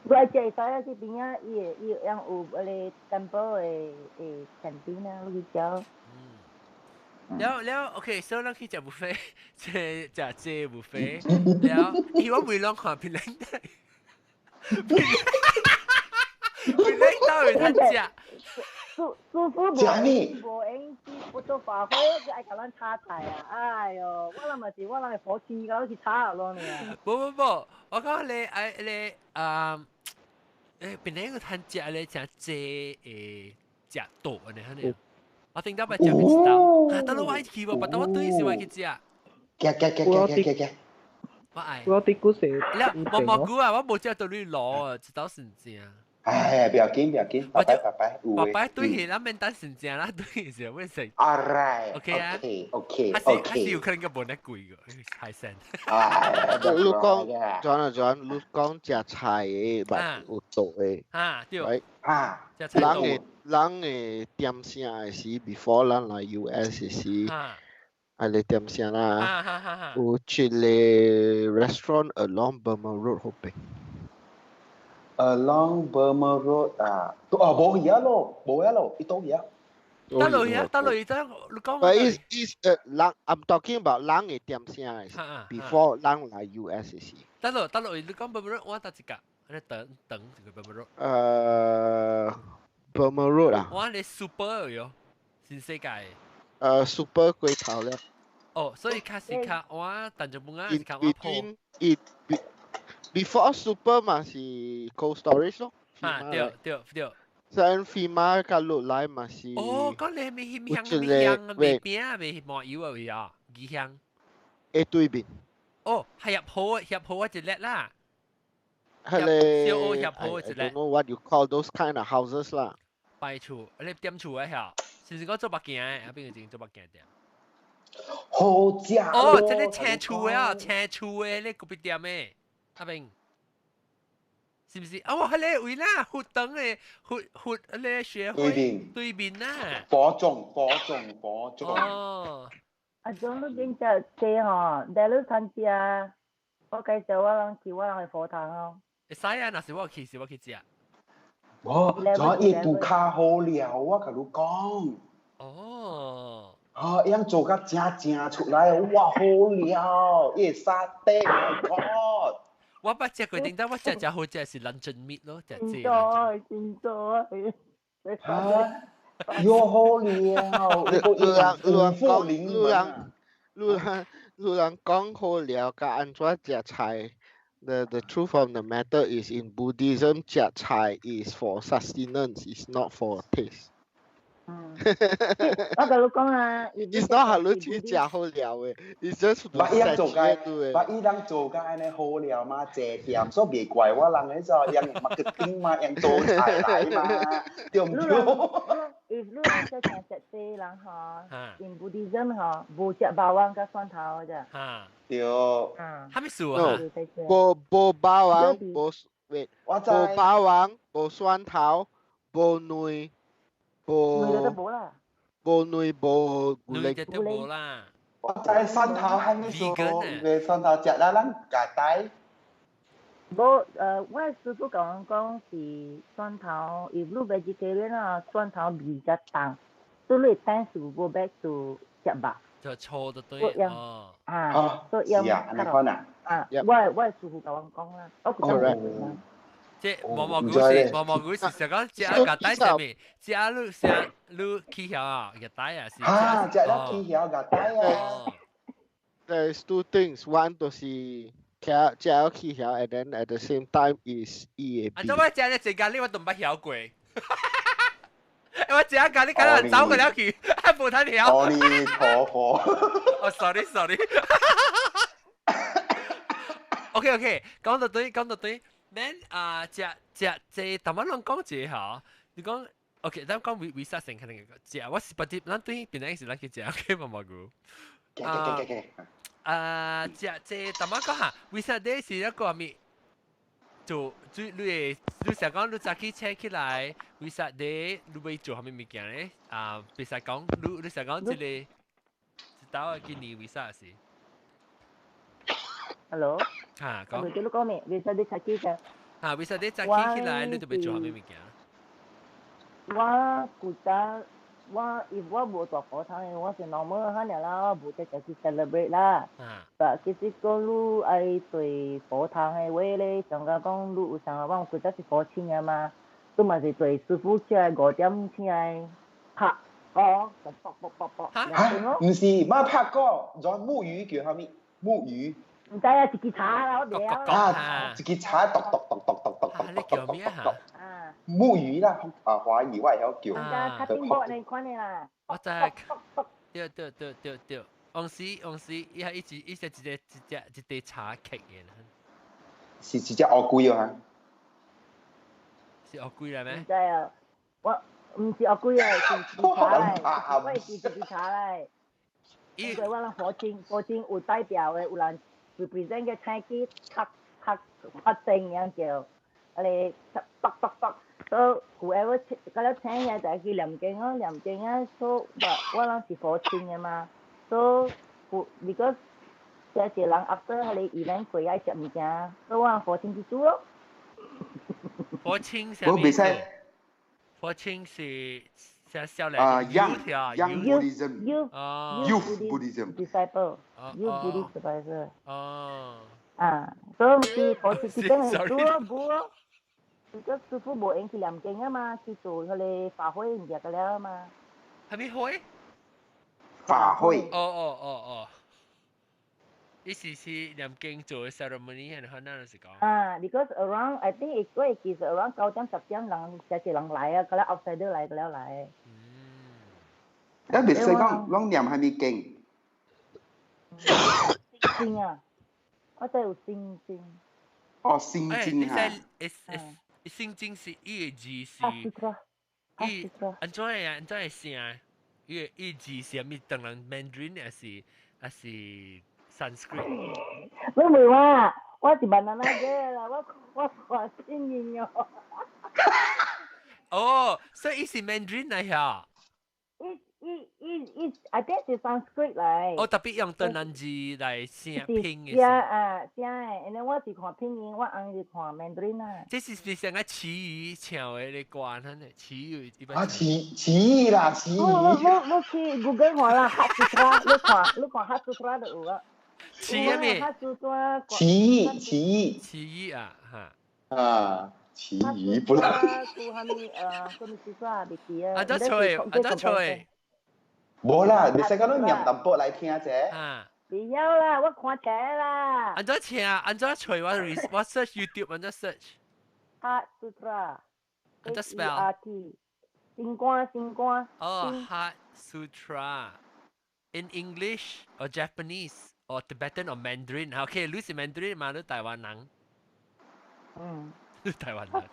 我食會使啊，去邊啊，伊樣有嗰個 temple 嘅 canteen 啊，我去食。แล้วโอเค所以咱去食 buffet 食這 buffet แล้ว伊我每啷看邊領的邊領到去他食師傅無應知不做發揮，就愛甲咱炒菜啊！哎喲，我諗咪是我諗係火氣㗎，去炒咯你啊！不，我講你邊領個攤食咧食這食豆安尼嚇你。我聽到咪食佢知道，但係我愛去喎，但我對時會去食。夾，我愛。我啲股市，我蘑菇啊，我冇食到你攞啊，知道成正。哎，不要緊，拜拜，爸爸對起，咱免等成正啦，對時會食。Alright， OK 啊 ，OK，還是有可能個冇得貴個海鮮。你講轉，你講食菜嘅，唔有豆嘅。啊，對。食菜豆。人嘅點聲嘅時 ，before 咱來 US 嘅時，係你點聲啦。有一個 restaurant along Burma Road 後邊。Along Burma Road 啊，冇嘢咯，呢度嘢。得落去得，你講。But it's I'm talking about 人嘅點聲嘅時 ，before 咱來 US 嘅時。得落去，你講 Burma Road，我得一個，你等一個 Burma Road。Burma Road 啊？我你 super 喲，新世界。super 過頭了。哦，所以卡是卡我等住半間，卡我鋪。Before super 嘛是 cold storage 咯。對。Sen Fima 甲落來嘛是。哦，講你咪香未邊啊，未麻油啊位啊，魚香。對邊。哦，係入鋪一隻啦。係咧。小屋入鋪一隻。I don't know what you call those kind of houses 啦。擺厝，你點厝啊？嚇，是講做物件嘅，啊邊個做物件店？好食。哦，即係車厝啊，車厝嘅你嗰邊店嘅，阿邊。是不是？哦，係你位啦，活燈嘅活你學會對面啦。火種。哦。阿總都變隻車呵，但係你睇住啊，我介紹我去火塘哦。會使啊，若是我去食。哇，仲一度卡好料啊，同你講。哦。樣做個正出來，哇，好料，沙爹 ，my god！我不食佢，點解我食好食是 luncheon meat 咯，食真多，喲好料，路人講好料，甲安怎食菜？The truth of the matter is in Buddhism, 食菜 is for sustenance, is not for taste. 我同你講啊 ，It's not 係你去食好料嘅 ，It's just to satiate 嘅。把伊人做嘅安尼好料嘛，借店，所以別怪我人咧就樣 marketing 嘛，樣做菜嚟嘛，對唔對？If 你係食啲人呵 ，in Buddhism 呵，無食bawang 甲蒜頭嘅啫。對。係咪數啊？無bawang，無bawang，無蒜頭，無內。無內無冇啦。我知蒜頭係咩數？嘅蒜頭食啦，咱夾底。我師傅講是蒜頭，if you vegetarian 啊，蒜頭味較重，所以 tends to go back to 食肉。就錯就對哦。所以你講啊？我師傅甲我講啦，我覺得。即毛毛菇是實講食夾帶食咩？食你起曉啊，夾帶啊是。食你起曉夾帶啊。There's two things. One 就是食起曉 ，and then at the same time is EAP。啊，我食咧食咖喱我都唔曉過。我食咖喱可能走過了去，還無睇曉。阿彌陀佛。哦 ，sorry。OK， 講到對。then 食台灣人講一下，你講 OK，咱講為啥先可能食？我是不知，咱對邊個是咱去食 OK 毛毛菇。食台灣講下，為啥啲是一個咩？做你成講你早起車起來，為啥你會做下面物件咧？啊，別使講，你成講一道嘅今年為啥事 ？Hello。嚇講。你講咩？為啥你早起嘅？嚇，為啥你早起起來，你就要做下面物件？我覺得if 我冇做課堂嘅，我是 normal 下年啦，我冇得就去 celebrate 啦。但其實講你愛對課堂嘅話咧，上個講你有上個講覺得是課清嘅嘛，都嘛是對師傅起來5點起來拍歌，就啵。嚇？唔是，乜拍歌？仲木魚叫下面木魚。唔知啊，一支茶啦，我哋啊，一支茶篤。你叫咩嚇？木魚啦，華語我係有叫。卡丁波你款嘅啦。我知。對。往時，伊係一隻茶劇嘅啦。是一隻鱷龜啊？是鱷龜嚟咩？唔知啊，我唔是鱷龜啊，是茶嚟，我係支茶嚟。因為我哋火箭有代表嘅，有人 represent 嘅菜機拍聲樣叫，我哋啵。So whoever 嗰啲請嘢就係叫念經啊 ，so 我哋是火箭嘅嘛 ，so because 有時人 after 佢哋 event 佢愛食物件，所以我火箭去做咯。火箭係咩事？火箭是少年 Youth Buddhism disciple Youth Buddhist advisor 所以是火箭去跟佢做咯。如果師傅冇應去念經啊嘛，去做佢哋法會唔得㗎啦嘛。係咪會？法會。哦。呢時是念經做 ceremony 係可能係講。because around I think it is around 9點10點人有時人來啊，佢哋 outsider 來㗎啦來。咁別使講念係咪經？經啊，我真有心經。哦，心經啊。心經是伊個字是，安怎會聲？伊個字是咪當然 Mandarin 還是 Sanskrit？你唔話，我是閩南嘅啦，我話先言哦。哦，所以伊是 Mandarin 嚟呀？I think 是 Sanskrit 嚟。哦，特別用東南字來寫拼嘅。正誒，然後我是看拼音，我紅是看 Mandarin 啊。這是成個詞語唱嘅你關係咧，詞語一般。詞語啦，詞語。我去 Google 看啦，Heart Sutra，你看 Heart Sutra 就有啦。詞咩？詞語啊，嚇。詞語不啦。安怎吹？冇啦，你使講你念淡薄來聽啫。不要啦，我看起來啦。安怎聽？安怎吹？我 search YouTube，安怎 search？ Heart Sutra。安怎 spell？ 心肝。哦 ，Heart Sutra。In English or Japanese or Tibetan or Mandarin？ OK， 你是 Mandarin 嘛？你台灣人。台灣人。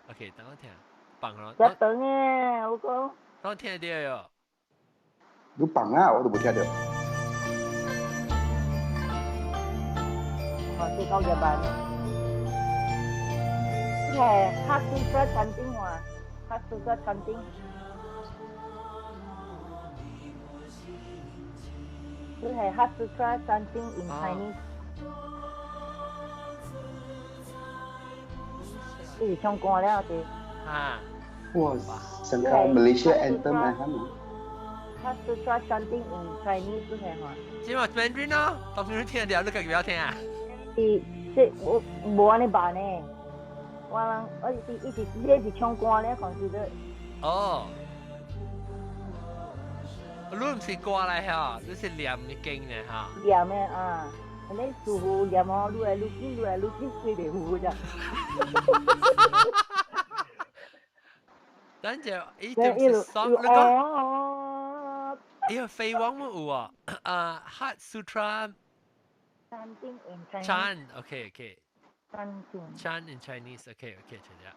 OK， 等我聽。棒咯。一等嘅，我講。等我聽到喲。你棒啊！我都冇聽到。最高嘅班。呢係Heart Sutra chanting話，Heart Sutra chanting。呢係Heart Sutra chanting in Chinese。呢是唱歌了嘅。哇，成個 Malaysia anthem 係係咪？Heart Sutra chanting in Chinese 都係話。即係 Mandarin 咯，當然聽得到，你繼續聽啊。我冇安尼辦呢，我一直唱歌咧，consider。哦。你唔是歌嚟嚇，你是念經嘅嚇。念嘅啊，你師傅念哦，愈來愈緊，佢哋糊咋。等陣一點是爽，你講。廢話冇有啊？Heart Sutra。Chanting in Chinese. Chant, okay. Chanting. Chant in Chinese, okay, 陳姐。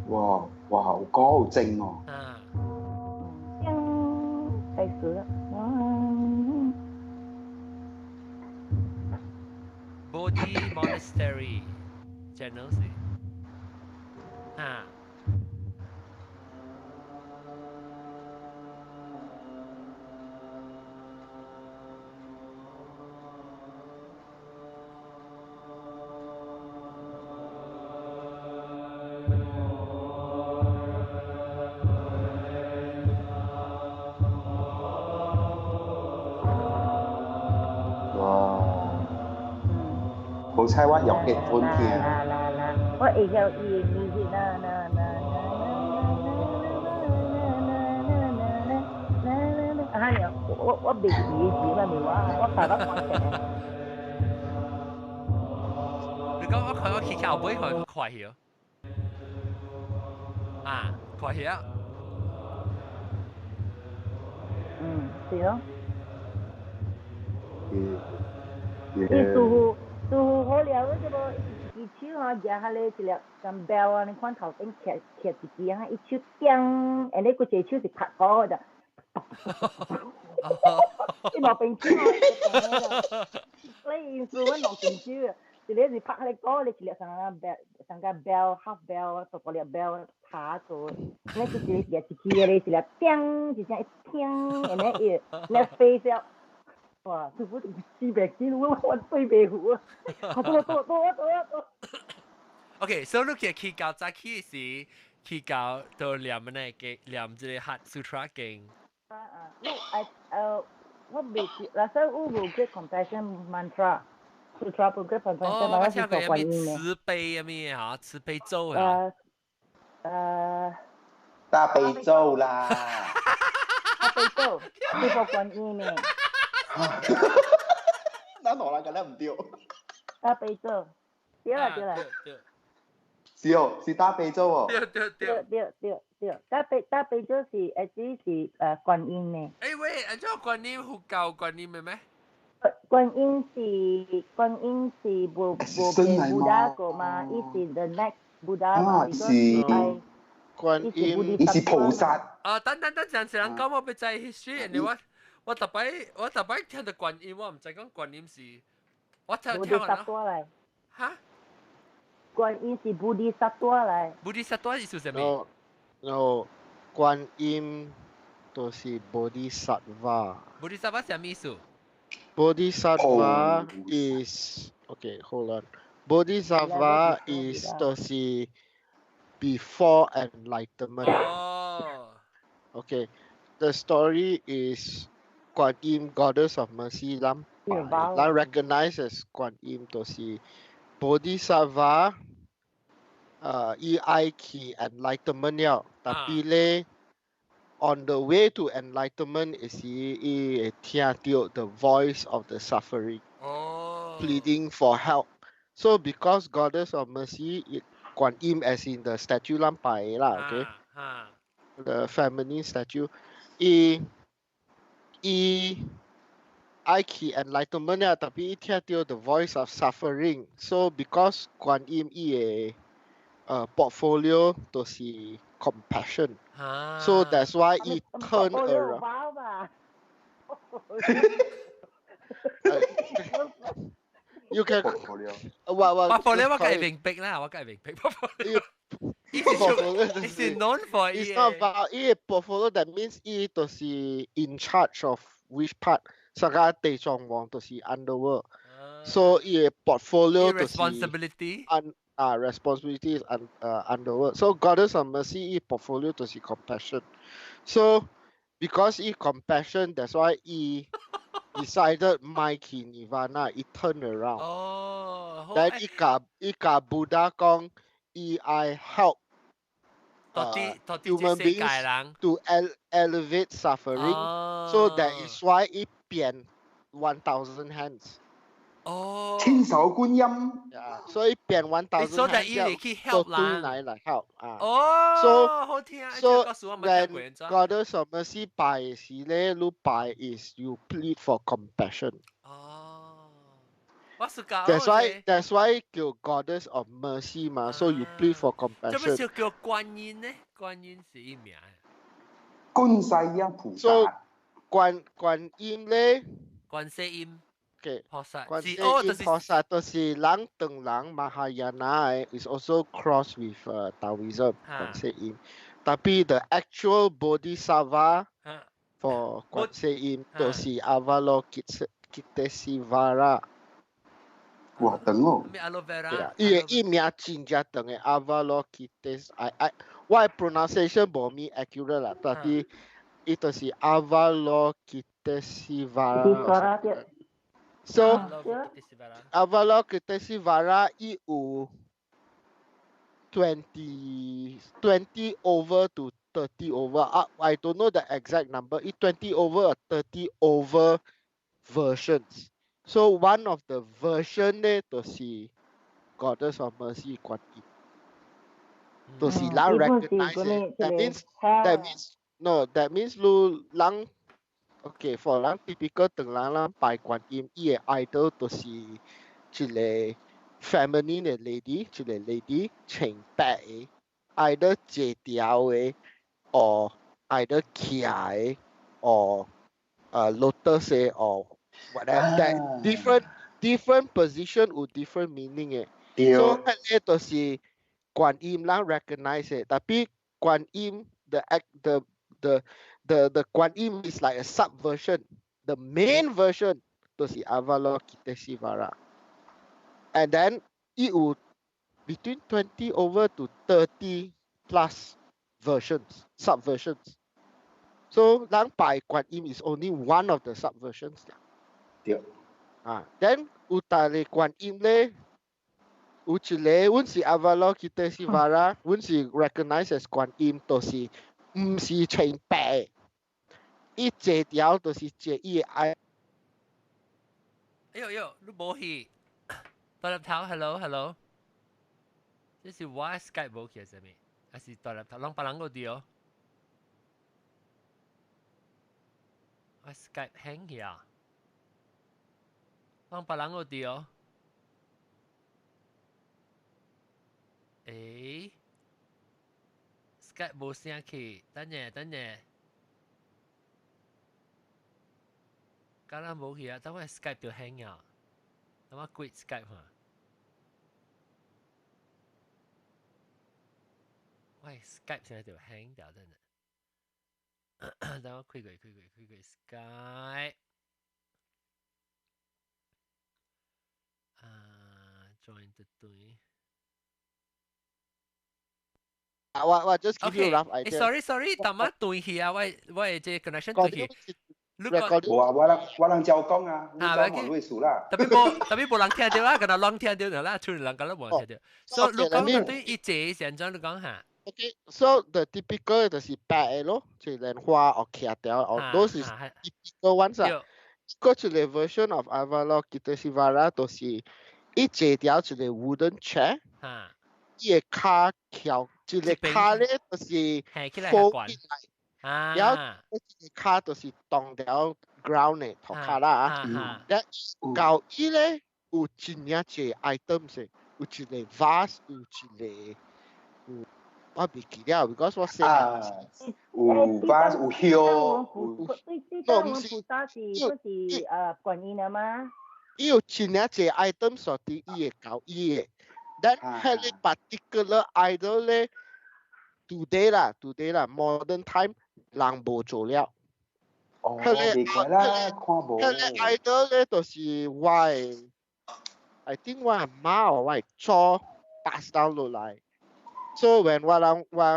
哇，好高好正喎。開始啦。monastery channel 是啊。好彩我用 headphone 聽。我會曉伊嘅 music 我未記字嘛，咪我大把講嘅。你講我去後尾佢快曉啊，快曉。是咯。都好了，嗰個一手啊，夾下咧一粒咁 bell 啊，你看頭頂徛一支啊，一手叮，然後嗰隻手是拍鼓的，你落冰箱啊，你意思我落冰箱啊，一粒是拍下嚟鼓，你一粒上個 bell half bell，獨個粒 bell 拍做，你一支夾一支啊，你一粒叮，一隻一叮，然後你飛咗。哇！師傅200斤，我對白虎啊！多。OK， 所以你去教早起時，去教到念乜嘅念即係黑 sutra 經。我未記，嗱，所以我冇嘅 compassion mantra，sutra 冇嘅 compassion，我聽過有咩慈悲啊咩嚇，慈悲咒啊。大悲咒啦。大悲咒，是佛觀音嘅。哪攞啦？咁樣唔對。大悲咒，對啦。是大悲咒哦。對。大悲咒是是觀音嘅。誒喂，按照觀音好教觀音嘅咩？觀音是無變 Buddha 個嘛？伊是 the next Buddha 嘛？是觀音，伊是菩薩。等，陣時人講我俾制 history， 你話。我特別聽到觀音，我唔知講觀音是，我聽啦。嚇？觀音是菩提薩多嚟。菩提薩多意思係咩？No， 觀音都是菩提薩瓦。菩提薩瓦係咩意思？菩提薩瓦 is hold on。菩提薩瓦 is 都是 before enlightenment。Okay，the story is。觀音 Goddess of Mercy 諗recognize as 觀音都是 Bodhisattva EI 去 enlightenment 了，但咧 on the way to enlightenment 是伊會聽到 the voice of the suffering pleading for help. So because Goddess of Mercy 觀音 as in the statue 諗擺啦 ，okay the feminine statue I key enlightenment 呀，tapi 伊聽到 the voice of suffering. So because 觀音伊嘅portfolio 都是 compassion. So that's why 伊 turn around. You can portfolio 我梗係明白啦，我梗係明白 portfolio。It's known for it's not about portfolio that means 伊都是 in charge of which part 成個地藏王都是 underworld so 伊 portfolio 都是 responsibility responsibility is underworld so Goddess of Mercy 伊 portfolio 都是 compassion so because 伊 compassion that's why 伊decided 賣去 Nirvana 伊 turn around then 伊甲 Buddha 講I help human beings to elevate suffering. So that is why 伊變 1,000 hands. 千手觀音。所以變 1,000 hands 所以伊嚟去 help 啦。嚟 help 好聽。So when Goddess of Mercy 拜時咧，你拜 is you plead for compassion. That's why 叫 Goddess of Mercy 嘛，所以 you plead for compassion。做咩叫觀音呢？觀音是伊名。觀世音菩薩。So 觀音咧，觀世音。OK，菩萨，观世是哦，就音是菩萨都是人等人 Mahayana is also crossed with Taoism 观世音。Tapi the actual Bodhisattva for 观世音都是 Avalokitesvara。哇，等哦。咩 aloe vera？伊名真正长的 Avalokitesvara，我 pronunciation 无咪 accurate 啦，但是伊就是 Avalokitesvara。So Avalokitesvara 伊有20 over to 30 over. I don't know the exact number. It's 20 over or 30 over versions. So one of the version 呢，就是Goddess of Mercy 观音，就是人 recognize it. That means 你人 OK for 人 typical 等人拜观音，伊的 idol 就是一个 feminine 的 lady， 一个 lady 穿白的 ，either 坐条的，or either 徛的，or lotus 的，or whatever that different position 有 different meaning 的。So 迄个就是观音人 recognize 的，但係觀音 the 觀音 is like a subversion. The main version 就是 Avalokitesvara. And then 伊有 between 20 over to 30 plus versions, subversions. So 人拜觀音 is only one of the subversions. 對。then 有大個觀音咧，有一個阮是 Avalokitesvara，阮是 recognize as 觀音，就是唔是穿白，伊坐條就是坐伊個愛。哎呦，你無去？大粒頭 ，hello，這是我 Skype 無去係咩？還是大粒頭？啷把啷個掉？我 Skype hang 去啊？啷把啷個掉？誒 ，Skype 無聲去，等下。敢若無去啊？等我 Skype 就 hang 啊！等我 quit Skype 嚇。我 Skype 現在就 hang 掉等陣。等我開個 Skype。join 的隊。我 just give you a rough idea. Sorry，淡仔對去啊！我這 connection 對去。我人照講啊，你講我類似啦。特別無人聽到啊，個人亂聽到啦，全人個人冇聽到。所以你講對一節現在你講下。Okay, so the typical 就是白的咯，即係蓮花或徛條，or those is typical ones 啊。個一個 version of Avalokitesvara 就是伊坐條一個 wooden chair，伊個腳翹，一個腳咧就是fold起來。然後一個腳就是當條 ground 嘅頭殼啦啊，然後舊衣咧有真正濟 items 嘅，有一個 vase， 有一個我唔記了 ，because 我寫有 vase 有香，對我們菩薩是觀音啊嘛。伊有真正濟 items 所啲伊嘅舊衣嘅，但係你 particular idol 咧 today 啦 modern time 人無做了。哦，別怪啦，看無。迄個 idol 咧就是我 I think 我阿媽或我祖 pass down 落來。So when 我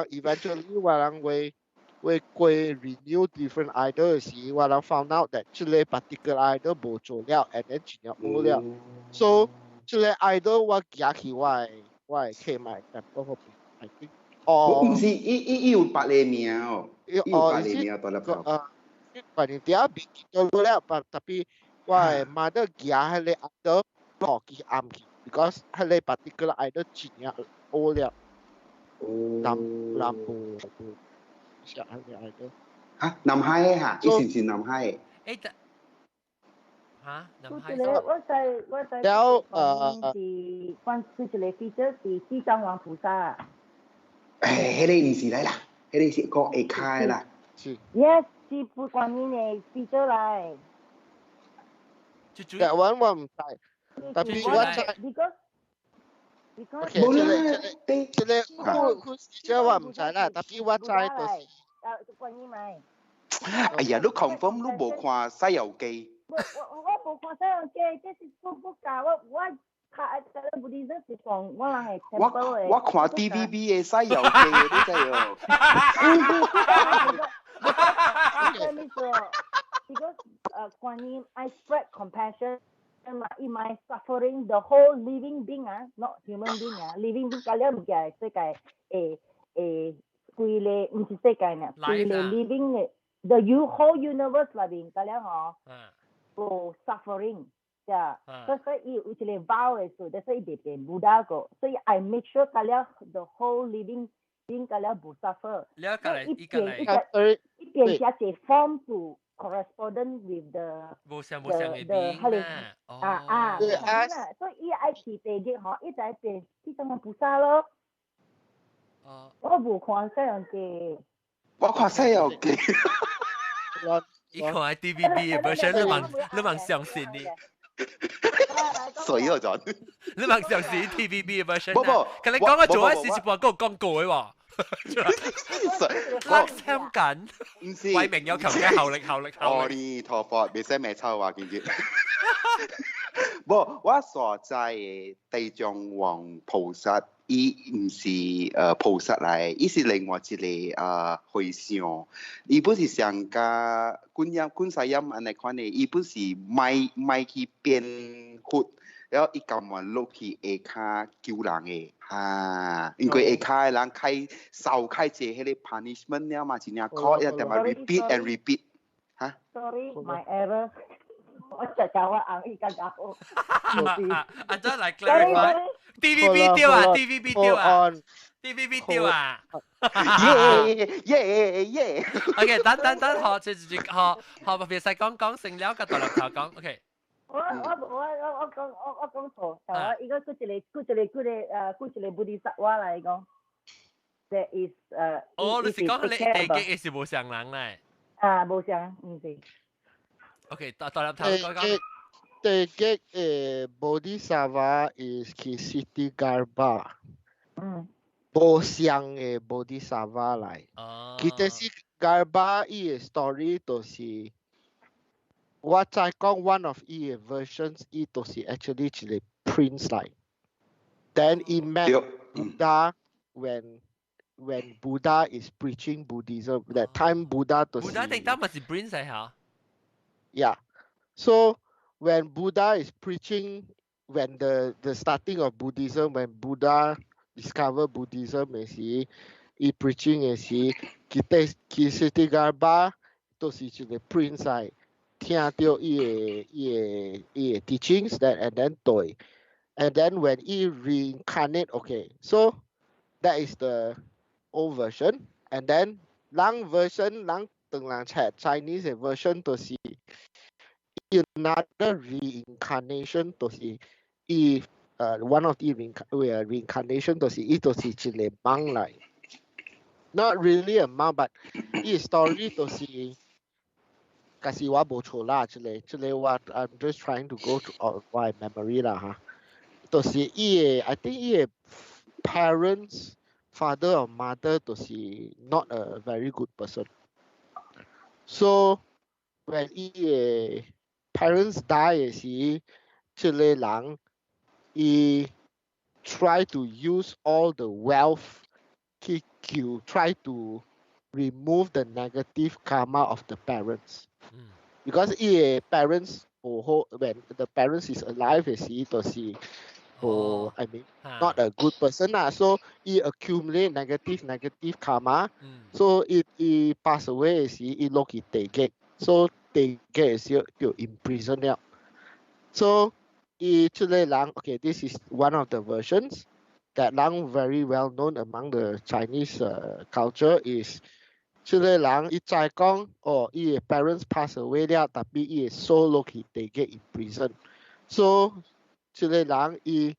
eventually 我人會過 renew different idol 時，我人 found out that 這個 particular idol 無做了 and then 真係冇了。So 這個 idol 我寄去我企埋 temple 嗰邊 I think。唔是，伊有別個名哦，伊有別個名大粒頭。反正啲別記到了，特別我媽都寄迄個 idol 落去暗去 ，because 迄個 particular idol 真係冇了。南部嚇南海嘅嚇，以前是南海嘅。嚇，南海。我在是關出一個 feature 是地藏王菩薩。迄個唔是嚟啦，迄個是個下卡嘅啦。Yes，是觀音嘅 feature 嚟。That one 我唔知，tapi 我知。because 冇啦，即係佢即係話唔知啦，tapi 我知就是關於咪。哎呀，你 confirm 你冇看《西遊記》？我冇看《西遊記》，這是不教我睇嗰部電視是講我人係 temple 嘅。我看 TVB 嘅《西遊記》，你知哦。Because Kuan Yin, I spread compassion in my suffering. The whole living being not human being living being 咁樣唔係世界規個唔是世界呢，規個 living 嘅 the whole universe 裏邊咁樣嗬，有 suffering 呀，所以有一個 vow 嘅數，所以別別 Buddha 個，所以 I make sure 咁樣 the whole living being 咁樣唔 suffer。一邊加隻 form to correspondent with the 所以愛去地極嗬，一直變地藏王菩薩咯。我冇看西遊記。我看西遊記。你看 TVB 嘅 version， 你問相信你。水嗰陣，你問相信 TVB 嘅 version？ 咁你講嘅做一時半個廣告嘅喎。拉香緊，唔是為名有求嘅效力。阿彌陀佛，未使咩臭話，見住。不，我所在嘅地藏王菩薩，伊唔是菩薩嚟，伊是另外一個回向。伊本是上加觀世音安尼款嘅，伊本是咪去變活。然後伊咁話落去下骹救人嘅因為下骹嘅人受開這迄個 punishment 了嘛，真正考一定咪 repeat and repeat 嚇。Sorry, my error。我就教我硬依家教。I just like clarify。TVB 掉啊 ！TVB 掉啊 ！TVB 掉啊！耶 OK， 等，學學，別使講成了個獨立頭講 OK。我講錯，但係依家佢一個布啲實話嚟講 ，that is 你是講你地極是無上人咧？無上，唔是。OK， 獨立頭講。地極Bodhisattva is Kisiti Garbha。無上嘅 Bodhisattva 嚟。Kisiti Garbha 伊嘅 story 就是。我再講 one of 伊嘅 versions， 伊就是 actually 一個 prince 嚟。Then he met Buddha when Buddha is preaching Buddhism. That time Buddha 就是。Buddha 定當咪是 prince 嚟嚇 ？Yeah. So when Buddha is preaching, when the starting of Buddhism, when Buddha discovered Buddhism 嘅時，伊 preaching 嘅時，Kisiti Garbha 就是一個 prince 嚟。聽到伊嘅 teachings that and then 對 and then when he reincarnate okay so that is the old version and then long version long 當然 Chinese version 就是 another reincarnation 就是伊one of the reincarnation 就是伊就是一個 monk 嚟 not really a monk but 伊 story 就是假使我冇錯啦，這裡我 I'm just trying to go to my memory 啦嚇。就是伊個 I think 伊個 parents father or mother 就是 not a very good person. So when 伊個 parents die 嘅時，這個人伊 try to use all the wealth 去救 try to remove the negative karma of the parents. Because parents when the parents is alive 嘅時，就是I mean not a good person 啦， so 伊 accumulate negative karma， so 伊 pass away 嘅時，伊落去地極， so 地極嘅時就 imprison 了。So 伊這個人 okay this is one of the versions that 人 very well known among the Chinese culture is 這個人伊再講伊嘅 parents pass away 了，但係伊嘅 soul 落去地極 in prison。So 這個人伊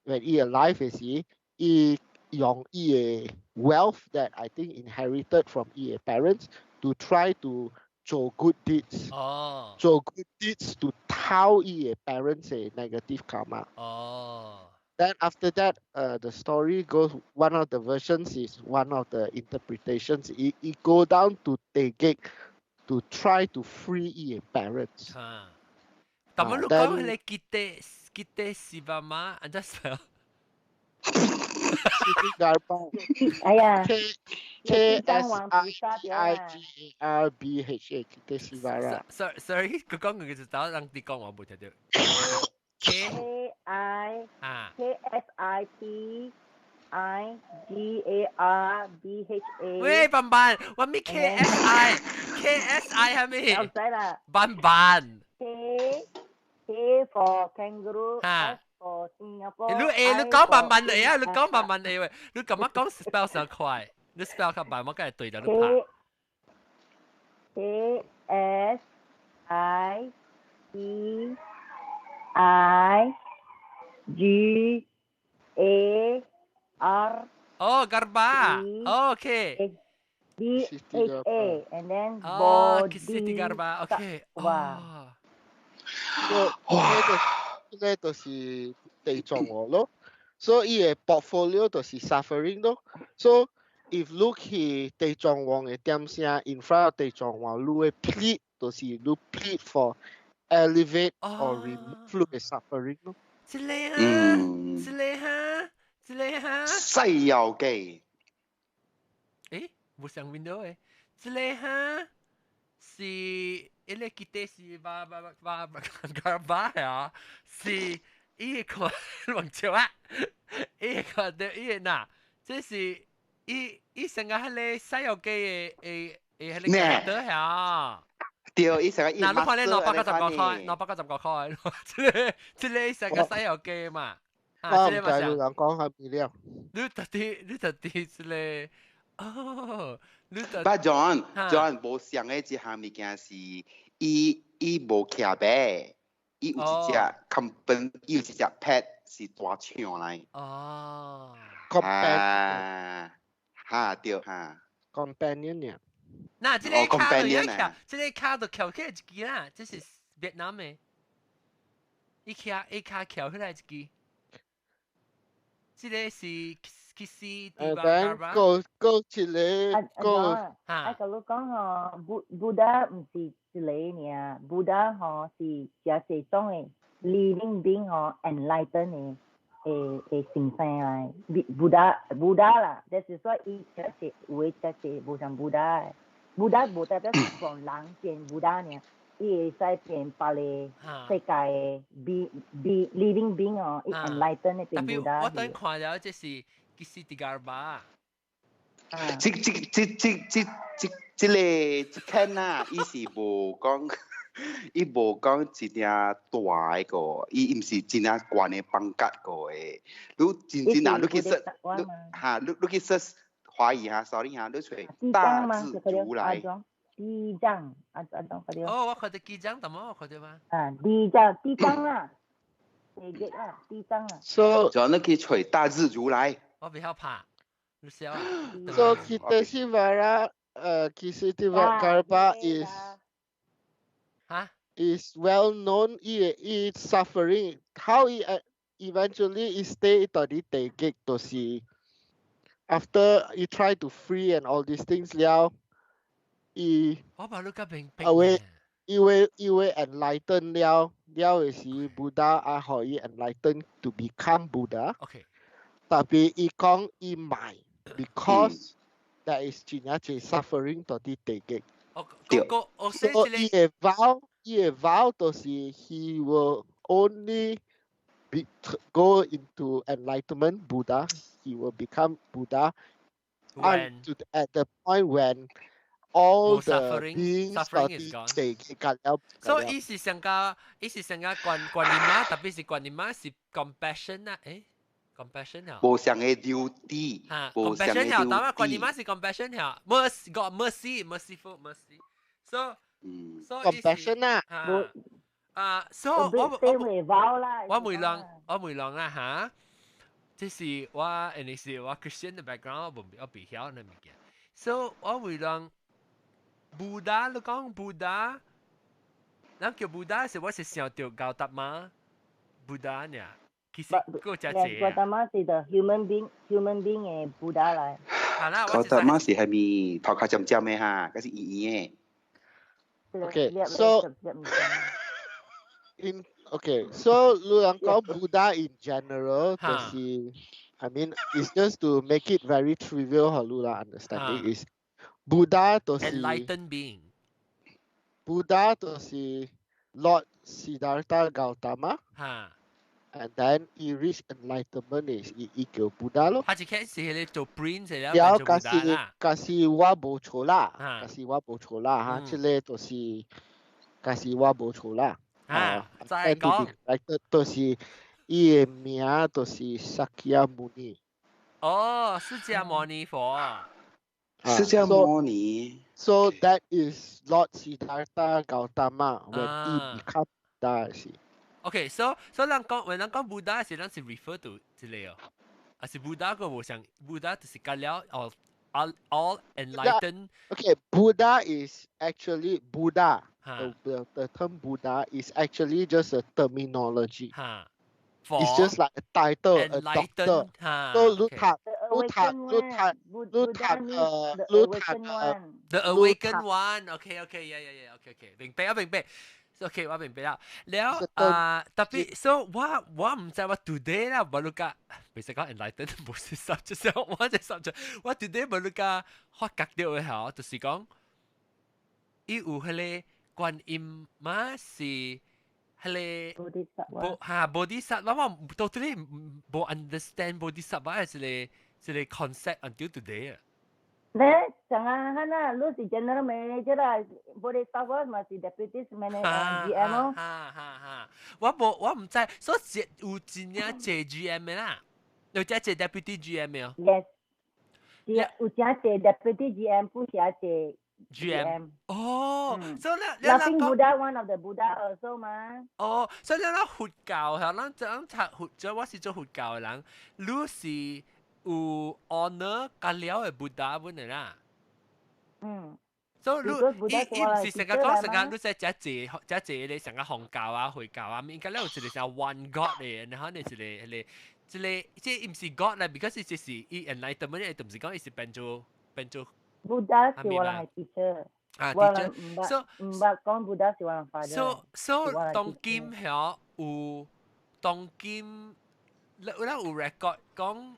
when 伊 alive 嘅時，伊用伊嘅 wealth that I think inherited from 伊嘅 parents to try to 做 good deeds， 做 good deeds to 讨伊 parents negative karma。Then after that, the story goes. One of the versions is one of the interpretations. It go down to Tegek to try to free his parents. 咁樣你講你kita sivama ada spell？ 哎呀 KSITIGARBHA kita sivara。Sorry，佢講嘅就打讓啲講我冇聽到。KSITIGARBHA。喂，笨笨，我咩 KSI 係咩？唔使啦。笨笨。K for kangaroo。S for Singapore。你講笨笨嚟啊！你講笨笨嚟喂，你咁樣講 spell 上快，你 spell 咁慢，我梗係對咗你拍。KSITIGAR。Oh, garba. Okay. DHA and then body. City garba. Okay. Wow. Ini tu si 地藏王咯。So 伊個 portfolio 就是 suffering 咯。So if look 去地藏王嘅點聲 in front of 地藏王，你會 plead 就是你 plead for elevate or remove 你嘅 suffering 咯。一個哈。西遊記。誒，冇上 window 誒，一個哈是一個記得是巴啊，是伊個黃潮啊，伊個的伊嗱，這是伊成個迄個西遊記嘅迄個角色嚇。對，伊成個伊。嗱，你看咧，999塊，即個成個西遊記嘛。我唔知你講下邊了。你特啲即個。哦，你特。But John 無上嘅一項物件是，伊無徛白，伊有一隻 company， 伊有一隻 pet 是大象嚟。哦。哈對哈。companion 呀。嗱，即個卡就一徛，即個卡就徛起一支啦，這是越南嘅。伊卡徛起來一支，即個是。go 一個啊，個你講哦，Buddha 唔是一個爾 ，Buddha 吼是真濟種嘅 living being 吼 enlighten 嘅形象嚟，Buddha 啦，但是說伊真濟有嘅真濟無像 Buddha 嘅，Buddha 無代表是講人變 Buddha 爾，伊會使變別個世界嘅 living being 哦，伊 enlighten 嘅變 Buddha。我等看了，這是。Kisi Tigarba。即個啊，伊是無講，伊無講一條大個，伊唔是真正關嘅邦格個誒。你真啊，你去說嚇，你去說華語嚇 ，sorry 嚇，你出大智如來。地藏，阿東嗰啲。哦，我看到地藏，但我看到嗎？地藏啦，地藏啊。So，就你去吹大智如來。我比較怕，你笑啊。So kita Sivara, Garba is well known. He suffering. How he eventually he stay tadi Tegek to see. After he try to free and all these things, Liao, he will enlighten Liao. Liao is Buddha. How he enlighten to become Buddha. Okay. Tapi ikong imai because there is Chinyache suffering to the Tegek. So he vow to see he will only go into enlightenment Buddha. He will become Buddha at the point when all the beings suffering is gone. So 伊是上個觀念嘛，特別是觀念嘛是 compassion 啊，誒。compassion 嚇，無上嘅 duty， compassion 嚇，但係觀念係 compassion 嚇 merciful mercy，so compassion 啊，so 我梅浪啦嚇，即是我你是我 Christian 嘅 background，我唔曉呢物件，so 我梅浪 Buddha 你講 Buddha，咱叫 Buddha 是我是想到高達嘛 ，Buddha 呢，其實個只隻高達嘛是the human being 嘅 Buddha 嚟。係啦，高達嘛是係咪頭殼尖尖嘅嚇，嗰是圓圓嘅。Okay, so lu yang kau Buddha in general, I mean, it's just to make it very trivial, how lu lah understanding is Buddha to si enlightened being. Buddha to si Lord Siddhartha Gautama. And then he reached enlightenment is ikut Buddha lo. 他一開始係做 prince 嚟，然後kasi wa bo chola，kasi wa bo chola哈，即係就是kasi wa bo chola。再講，就是伊嘅名就是釋迦牟尼。哦，釋迦牟尼佛。釋迦牟尼。So that is Lord Siddhartha Gautama when he become Buddha 是。Okay, so 人講，when 人講 Buddha 是，人是 refer to 之類哦，還是 Buddha 個無想 Buddha 就是講了 all enlightened. Okay, Buddha is actually Buddha. The term Buddha is actually just a terminology. It's just like a title, a doctor. So The awakened one. Okay, yeah. Okay. 明白。OK， 我明白了。แล้ว特別 so 我唔知我 today 啦，我諗下，其實講 enlightened 冇事實，就是我只實在，我 today 我諗下發覺到嘅嚇，就是講，伊有迄個觀音嘛是迄個bodhisattva，我 totally 冇 understand bodhisattva 係一個 concept until today 啊。咧，jangan hana lu si general manager 啦 ，bodhisattva 嘛是 deputy manager GM 咯。我唔知，所以有真正借 GM 嘅啦，有只借 deputy GM 嘅哦。Yes， 有只借 deputy GM， 不是借 GM。哦，所以你 Laughing Buddha one of the Buddha also 嘛。哦，所以你佛教係咱佛，即我是做佛教嘅人，你是。有 honor 加了嘅 Buddha 本嚟啦。所以伊唔是成日講成日你在只你成日紅教啊、回教啊，應該咧有一個叫 one God 嘅，然後你即唔是 God 啦 ，because 伊就是伊 enlightenment 咧，就唔是講伊是變做。Buddha 是我係 teacher。teacher，唔捌講 Buddha 是我係 father。so 當今曉有當今，你有 record 講。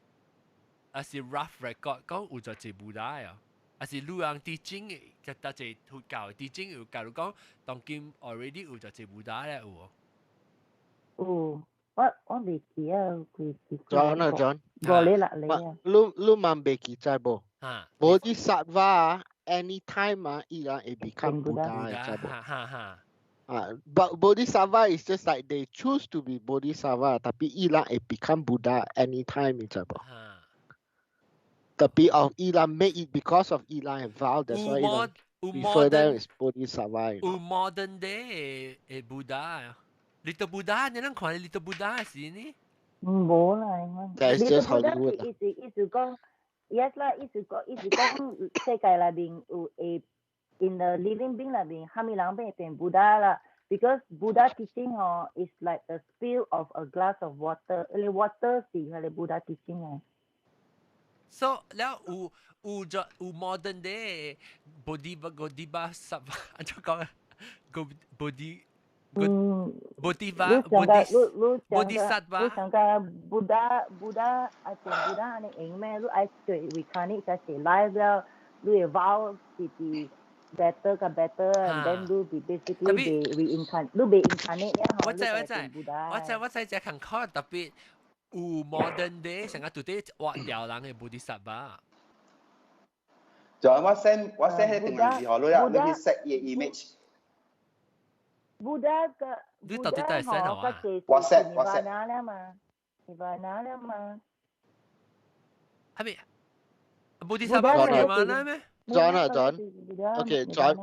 是 rough record 講有咗隻 Buddha 啊，是路人 teaching 嘅，就隻佛教 teaching 有教講當今 already 有咗隻 Buddha 咧有。我未記啊，佢。John。我你啊。你萬未記在冇？Bodhisattva anytime 依然會 become Buddha 在冇？But Bodhisattva is just like they choose to be Bodhisattva，tapi 依然會 become Buddha anytime 在冇？Tapi of Ilan made it because of Ilan and vow. That's why Ilan refer them as Bodhisattva. Modern day Buddha. Little Buddha,你能看 Little Buddha 是呢？冇啦， That's just Hollywood. 意思講 ，yes 啦，意思講世界裏邊有in the living being 裏邊，蝦米人變 Buddha 啦。Because Buddha teaching is like the spill of a glass of water. Water 是係 Buddha teaching 啊。So แล้ว有 modern day Bodhisattva อันจะ講Bodhisattva 你想講 Buddha 啊，做 Buddha 你應咩？你愛對 reincarnate 才是 life 了，你會 vow 是 better 個 better，and then 你 be basically 被 reincarnate， 你被 incarnate 了，我知只看看特別。有 modern day 成日 today 畫掉人嘅 Bodhisattva。就我 send 喺定文字號你去 set 嘅 image。Buddha 嘅你到底都係 send 啊？我 set。Nirvana 了嘛 ？Nirvana 了嘛？係咪 Bodhisattva 係 Nirvana 咩 ？Okay, John.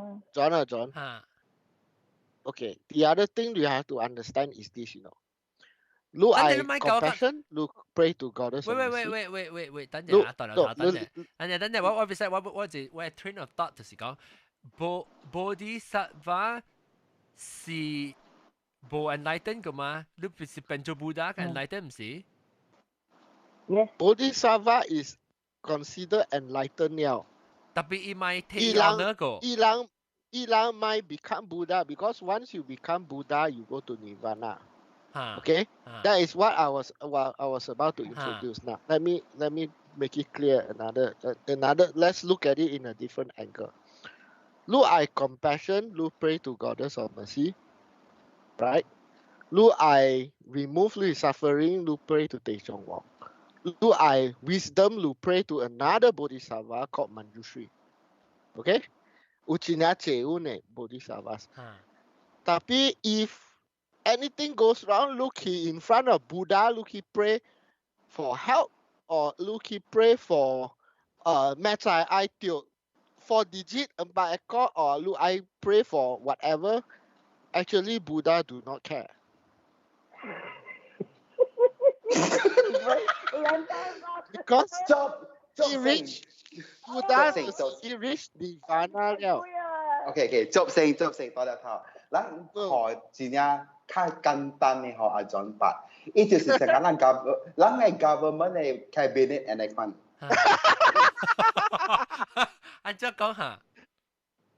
Okay, the other thing you have to understand is this, you know. Look, I compassion. Look, pray to Goddess. Wait. 等陣，我train of thought 就是講， Bodhisattva 是冇 enlighten 噶嘛？你不是變做 Buddha 嘅 enlighten 唔是 Yes. Bodhisattva is considered enlightened now. 特別伊咪 take honor 個。Ilang might become Buddha because once you become Buddha, you go to Nirvana. Okay, that is what I was about to introduce. Now, let me make it clear. Another. Let's look at it in a different angle. Lu I compassion. Lu pray to Goddess of Mercy. Right. Lu I remove Lu suffering. Lu pray to Tejong Wong. Lu I wisdom. Lu pray to another Bodhisattva called Manjushri. Okay. Uchina Cheune Bodhisattvas. Tapi if anything goes wrong, look he in front of Buddha, look he pray for help, or look he pray for Macai I Tio 4 digit 4 ekor, or look I pray for whatever. Actually, Buddha do not care. Because he reached Buddha, he reached Nirvana now. Okay, 執聲多得頭。咱學真正較簡單嘅學阿轉法，伊就是成個咱嘅 government 嘅 cabinet and 嚟款。按照講下。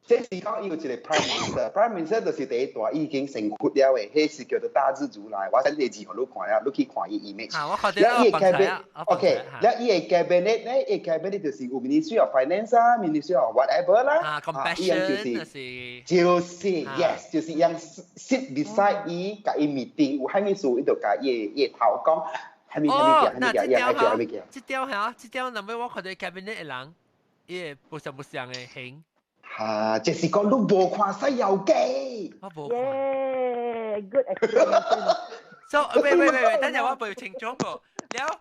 即是講伊有一個 prime minister，prime minister 就是第一大已經成活了嘅，迄是叫做大日如來。我睇你字互你看啊，你去看伊 image。我看到我放出啊。OK，แล้ว伊嘅 cabinet 咧，伊 cabinet 就是有 Ministry of Finance 啊 ，Ministry of whatever 啦。compassion 就是yes，就是樣 sit beside 伊，甲伊 meeting，有蝦米事伊就甲伊頭講，蝦米嘅。這條嚇，這條諗尾我看到 cabinet 嘅人，伊無相嘅型。就是講你無看西遊記。我無看。Good explanation. So wait，等陣我背清楚個。了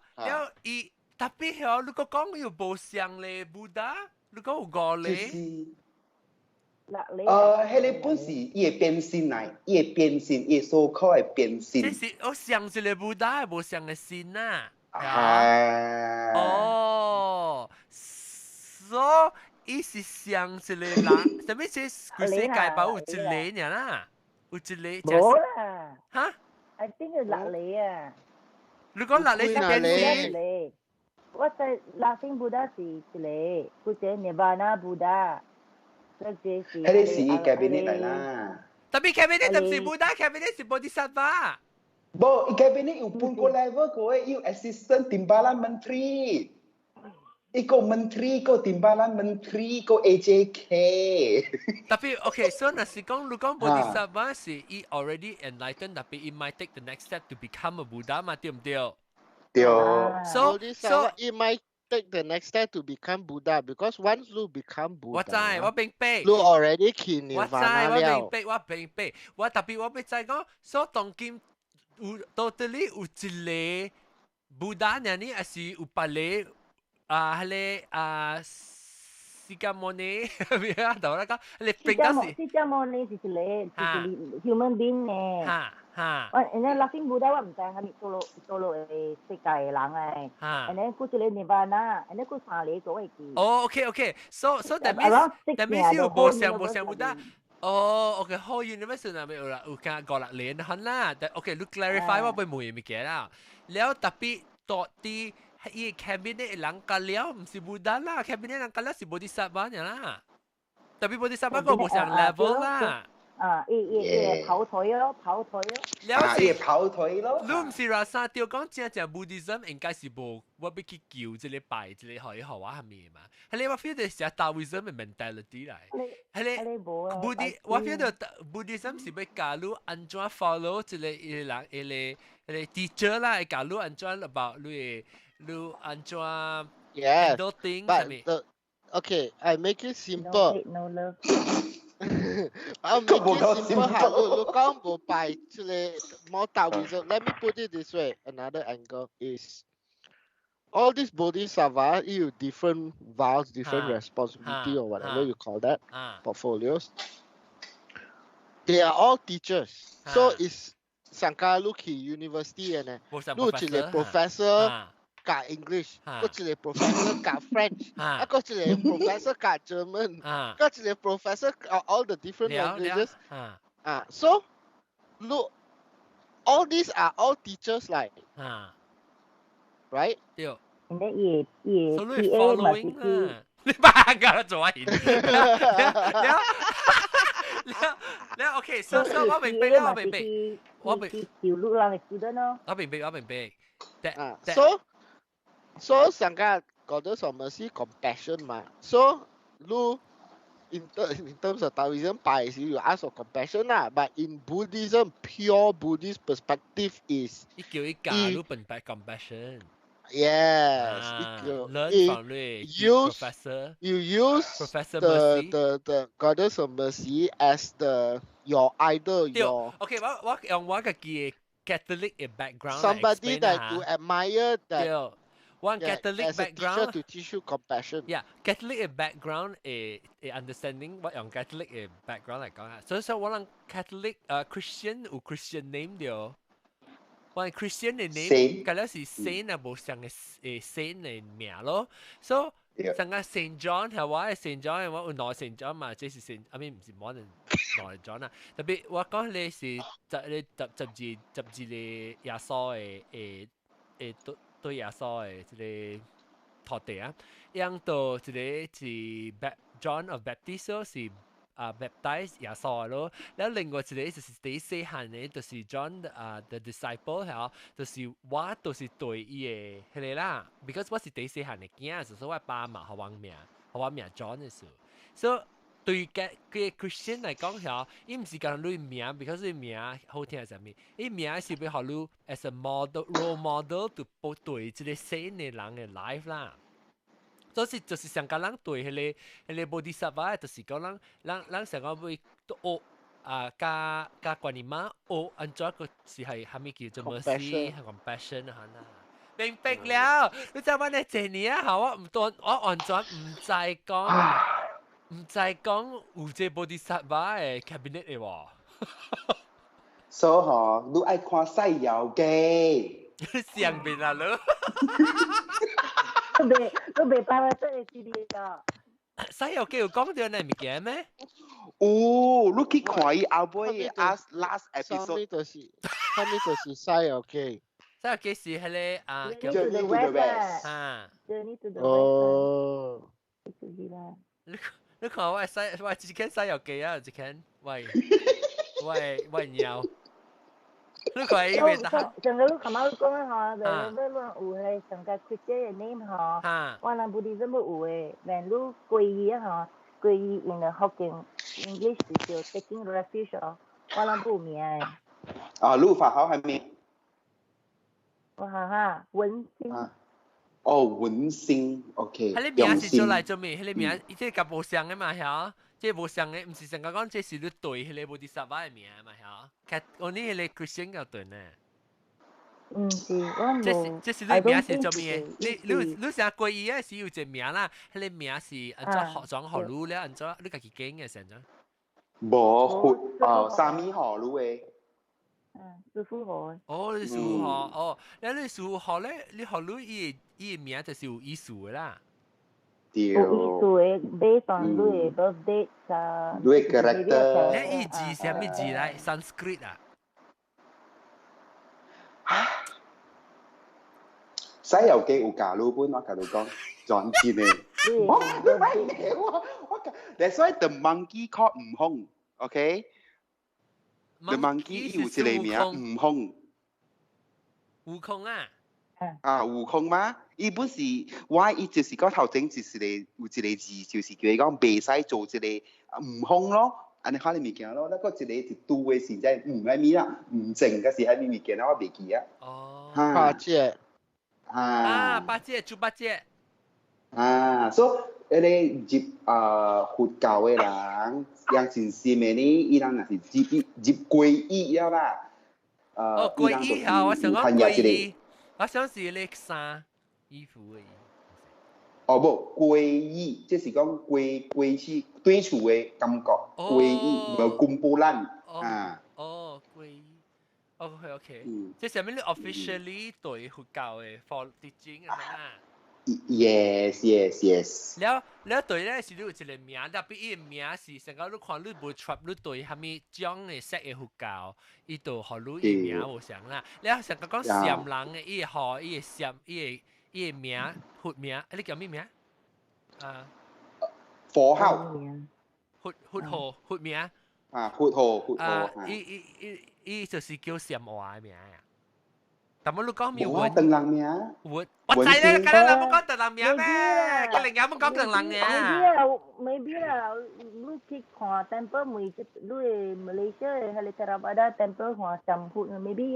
伊特別係如果講有無相咧Buddha，如果有個咧。迄個本是伊會變身來，伊會變身，伊所謂嘅變身。即是我相是咧Buddha，無相嘅身啊。So。伊是像一個人，什麼是佢世界吧？有一個啦，有一個。冇啦。嚇 ？I think 係六厘啊。如果六厘就變成。我在Laughing Buddha 是一個，佢隻 Nirvana Buddha，嗰隻是。迄個是伊 cabinet 嚟啦。特別 cabinet 就唔是Buddha，cabinet 是Bodhisattva。冇，伊 cabinet 有半個 level 個，有 assistant timbalan menteri。Iko menteri, iko timbalan menteri, iko AJK. Tapi okay, so nasi kong lukong Bodhisattva si he already enlightened, tapi he might take the next step to become a Buddha, ma tiyo tiyo. So he might take the next step to become Buddha because once you become Buddha, 我知，我明白。you already in Nirvana 了。我明白。我特別我咪知講，所當今有 totally 有一個 Buddha 呢，還是有別個。係釋迦牟尼，咩啊？頭那個，你變咗是。釋迦牟尼是human being 嘅。然後 Laughing Buddha 我唔知係咪到世界嘅人嚟。然後佢一個 Nirvana，然後佢三個做一個。哦 ，OK，so that means 有無相Buddha。哦 ，OK，whole universe 嗱咪有啦，有間個啦，連看啦。但 OK，你 clarify 我俾冇嘢咪嘅啦。แล้ว特別多啲。伊 cabinet 人家了，唔是Buddha啦 ，cabinet 人家了是Bodhisattva 啦。特別Bodhisattva 個無上 level 啦。伊跑腿咯。了是跑腿咯。你唔是話三條講正 Buddhism 應該是無，我俾佢叫即個拜即個學話係咩嘛？係你我 feel 到係 Taoism 嘅 mentality 嚟。係你我 feel 到 Buddhism 是要教你安怎 follow 即個人個 teacher 啦，係教你安怎 about 你。Lu anjua handle things. But okay, I make it simple. No love. I'll make it simple. Look on by more Taoism. Let me put it this way. Another angle is all these bodhisattva, you different vows, different responsibility or whatever you call that, portfolios. They are all teachers. So it's Sangkaluki University and Professor. 教 English，嗰一個 professor 教 French，嗰一個 professor 教 German，嗰一個 professor 教 all the different languages。So look, all these are all teachers like，right？對。你所以 following 啦，你把個做完，แล้วโอเค所以我明白啦，我明白，我明條路啦，係點咯？我明白，我明白。So 上個講到什麼是 compassion 嘛 ？So 路 in terms of Taoism 拜時有 ask for compassion 啦 ，but in Buddhism pure Buddhist perspective is 一叫一教路本白 compassion。Yes, learn from professor. You use Professor Mercy. the goddess of mercy as your idol. Your okay. 我用我個嘅 Catholic background. Somebody that you admire that. One Catholic as background. A teacher to teach you compassion. Yeah, Catholic background understanding 我用 Catholic background 嚟講啊。所以我諗 Catholic Christian 有 Christian name 掉。我 Christian 嘅 name， 假如是 Saint 啊，無上嘅Saint 嘅名咯。So 上個 Saint John 係我嘅 Saint John， 我有內 Saint John 嘛，即是 Saint，I mean 唔是冇人內 John 啊。特別我講你是你十字嘅耶穌嘅對耶穌嘅一個徒弟啊，樣到一個是 John of Baptist 是。baptize 耶穌咯，แล้ว另外一個就是第四項嘅，就是 John the disciple 係，就是我就是對伊嘅係嚟啦 ，because 我是第四項嘅囝，就是我爸嘛，學我名 John 嘅時候，所以對嘅 Christian 嚟講係，伊唔是講你名 ，because 你名好聽係啥物，伊名是要學你 as a model role model to 對一個聖嘅人嘅 life 啦。就是上個人對迄個 Bodhisattva，就是講人成個會學加觀念嘛，學安怎個是係蝦米叫做 mercy 係 compassion 嚇啦。明白了，你知我呢這年啊，我完全唔知講有這 Bodhisattva 嘅 cabinet 嘅喎。所以嗬，你愛看西遊記。上邊啦咯。都未擺喺這裡邊個。西遊記有講到呢物件咩？你去看伊後尾 last episode。後尾就是西遊記。西遊記是迄個Journey to the West。Journey to the West。哦。你看我只看西遊記啊，只看喂鳥。你看伊邊搭？上個你琴晚講啊，嗬，你有係上個 Christian 嘅 name 嗬，我諗 Buddhism 有嘅，但你皈依啊嗬，皈依 in the Hokkien English 就 taking refuge 哦，我諗冇名嘅。你法號係咩？我哈文心。文心 ，OK。迄個名是做來做咩？迄個名即係甲無相嘅嘛，係。即係無相嘅，唔是成個講，即是你對迄個Bodhisattva嘅名嘛，係。我呢迄個 Christian 嘅對呢。唔是，我冇。即是你名是做咩？你成皈依嘅是有一名啦，迄個名是安怎學裝學路咧？安怎你家己揀嘅成怎？無三米學路嘅。師傅學。哦，你師傅學，哦，แล้ว你師傅學咧，你學路伊名就是有意思嘅啦。有意思嘅 based on 你嘅 birthday 你嘅 character。咧伊字係啥物字嚟 ？Sanskrit 啊？西遊記有教路本，我甲你講，轉見嘅。That's why the monkey called 悟空 ，OK？The monkey 有一個名悟空。悟空啊？悟空嘛，伊本是我伊就是講頭前就是有一個字，就是叫伊講袂使做一個悟空咯，安尼看你物件咯，那個一個是拄嘅是在喺咪啦，唔正嘅是喺咪物件我袂記啊。哦。八戒。八戒，豬八戒。所以迄個佛教嘅人，樣真心嘅呢，伊人若是入皈依了啦。皈依啊！我想講皈依。我想是你衫衣服嘅。無皈依，即是講歸去對厝嘅感覺。皈依無公布咱。皈依。OK，即係咩？你 officially 對佛教嘅 for teaching 咁啊？Yes。แล้ว對咧是你有一個名，特別伊個名是成個你看你無 trap 你對蝦米種嘅識嘅佛教，伊就學你伊名無相啦。แล้ว成個講禪人嘅伊個伊個禪伊個名佛名，你叫咩名？佛號。佛名。佛號。伊就是叫禪話嘅名啊。但係你講咩文？鄧人名。我知咧，梗係冇講鄧人名咩？佢另外冇講鄧人名。Maybe lah, lu pergi ke temple lu Malaysia hari Theravada temple Samput. Maybe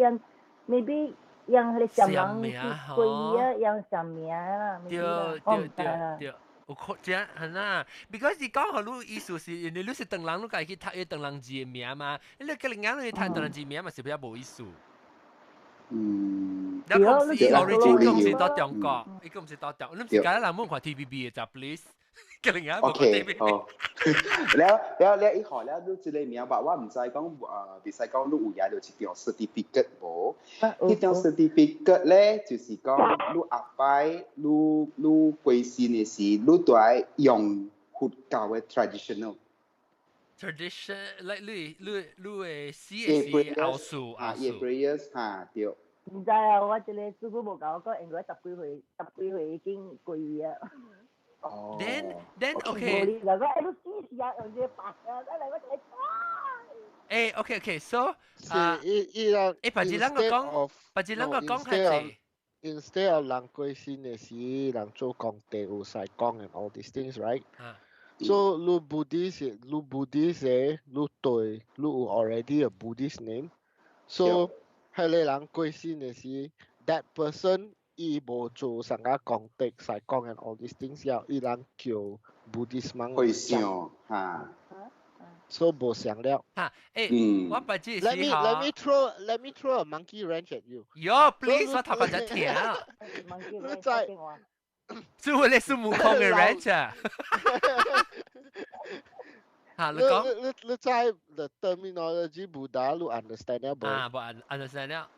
yang hari Samang kuih yang Samia lah. 對。有可能係啦 ，because 你講好你意思是，你是鄧人，你家己讀伊鄧人字嘅名嘛？你個另外你讀鄧人字名嘛是比較無意思。แล้วก็是 origin ก็唔是到中國，伊個唔是到中國，你唔是講人冇看 TVB 嘅咋 please？ 個另外冇看 TVB。แล้วอีกข้อแล้วรู้จักเลย名บอกว่า唔使講唔使講你有嘢就一張 certificate 冇，呢張 certificate 咧就是講你阿拜你歸信嘅時，你都係用佛教嘅 traditional。tradition，like 你嘅詩嘅是奧數，prayers 嚇對。唔知啊，我這裡師傅冇教我講，應該十幾歲已經皈依啊。Then okay. Okay. So, 白字啷個講係instead of 人歸信嘅時，人做工地有曬講 and all these things, right? So, you Buddhist, you already a Buddhist name. So, 係你人歸信嘅時 ，that person 伊無做上個工地曬講 and all these things，要伊人叫 Buddhist 盲歸信嚇。So 無想了。我不知是 Let me throw a monkey wrench at you. Yo, please， 我頭髮就聽。你在？做咩你孫悟空嘅 wrench 啊？你講。你在 the terminology Buddha， 你 understand 了冇？不 understand 了。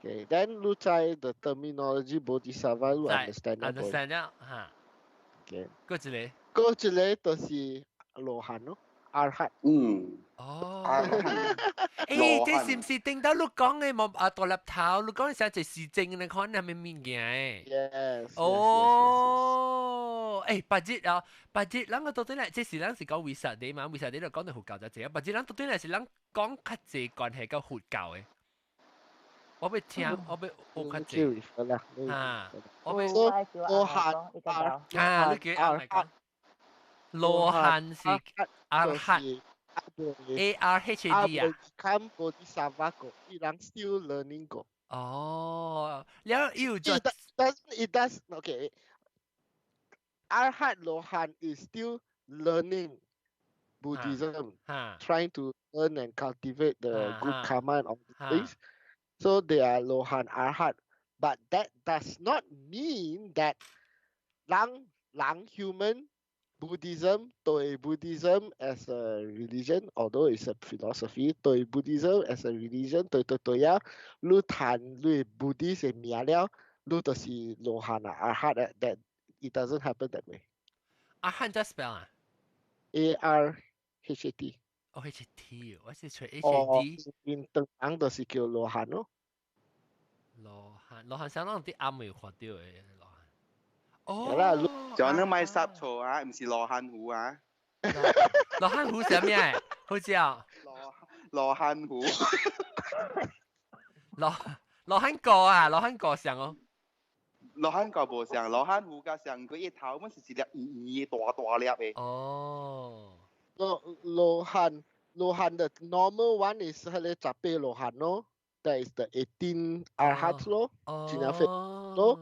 Okay, then 你在 the terminology Bodhisattva， 你 understand 了冇 ？understand 了嚇。Okay。嗰一個就是羅漢咯。Arhat。這是唔是定到你講嘅冇獨立頭？你講嘅時候就是正嘅，可能係咪物件？Yes。白日啊，白日，咱個到底嚟，即是咱是講為實啲嘛？為實啲就講到佛教就濟，白日咱到底嚟是咱講較濟關係到佛教嘅。我要聽，我要較濟。我要羅漢。你記講。羅漢是Arhat ARHAD 啊。become Bodhisattva 個，伊人 still learning 個。แล้วอยู่จุด It does okay. Arhat Lohan is still learning Buddhism, trying to learn and cultivate the good karma and all these things. So they are Lohan Arhat, but that does not mean that Lang human Buddhism as a religion, although it's a philosophy, Buddhism as a religion, lu tan lu Buddhist 嘅名了，lu 就是羅漢Arhat that it doesn't happen that way. Arhat 怎 spell ARHAT. HAT， 我是除 HAT。in 唐人就是叫羅漢咯。羅漢相當啲啱未看到嘅。就那咪殺錯啊，唔是羅漢虎啊。羅漢虎係咩？好似啊。羅漢虎。羅漢果啊，羅漢果像哦。羅漢果無像，羅漢虎嘅像佢一頭乜是一粒圓圓大粒嘅。羅漢的 normal one is 係你十八羅漢咯 ，that is the 18 Arhats 咯，真係非咯。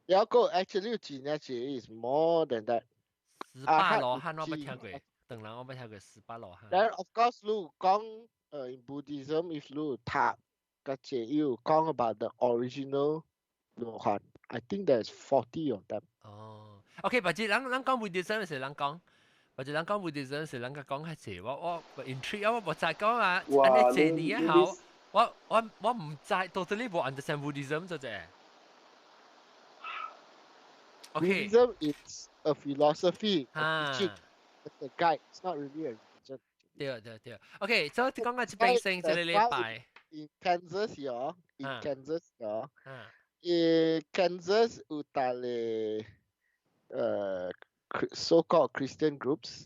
有個 actually 真係 is more than that。18羅漢我冇聽過，當然我冇聽過18羅漢。Then of course 你講in Buddhism if 你讀嘅嘢要講 about the original 羅漢 ，I think there's 40 of them。OK， 或者咱講 Buddhism 時咱講，或者咱講 Buddhism 時咱講係詞，我 intrigue 我冇再講啊，安尼這年好。我唔知 totally 冇 understand Buddhism 啫啫。Okay. Buddhism is a philosophy, a teaching, it's a guide. It's not really a religion. 對。OK，所以講緊一邊性這個禮拜。In Kansas 呀，in Kansas 呀，Kansas 有大咧so-called Christian groups，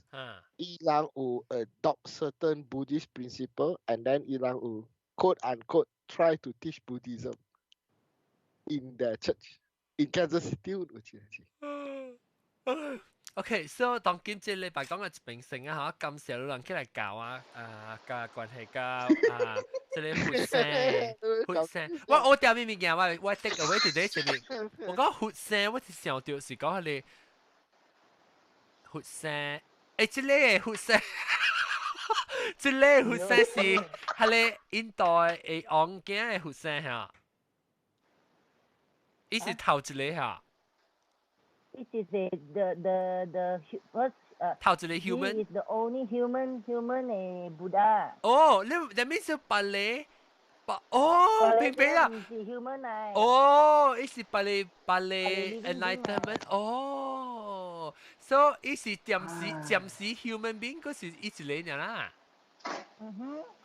伊朗有 adopt certain Buddhist principle and then 伊朗有 quote unquote try to teach Buddhism in their church in Kansas City 有OK， so 當今這禮拜講嘅一邊性啊，嚇，感謝有人起來教啊，嘅關係教這個血腥，我掉咩物件？我 take away today 前面，我講血腥，我是想到是講係血腥，這個血腥，這個血腥是係現代嘅案件嘅血腥嚇，伊是頭一個嚇。This is the first. 頭一個 human. He is the only human Buddha. Oh, that means 巴黎，明白啦。唔是 human 嚟。哦，伊是巴黎 enlightenment. 哦 ，so 伊是暫時 human being， 嗰時伊一個人啦。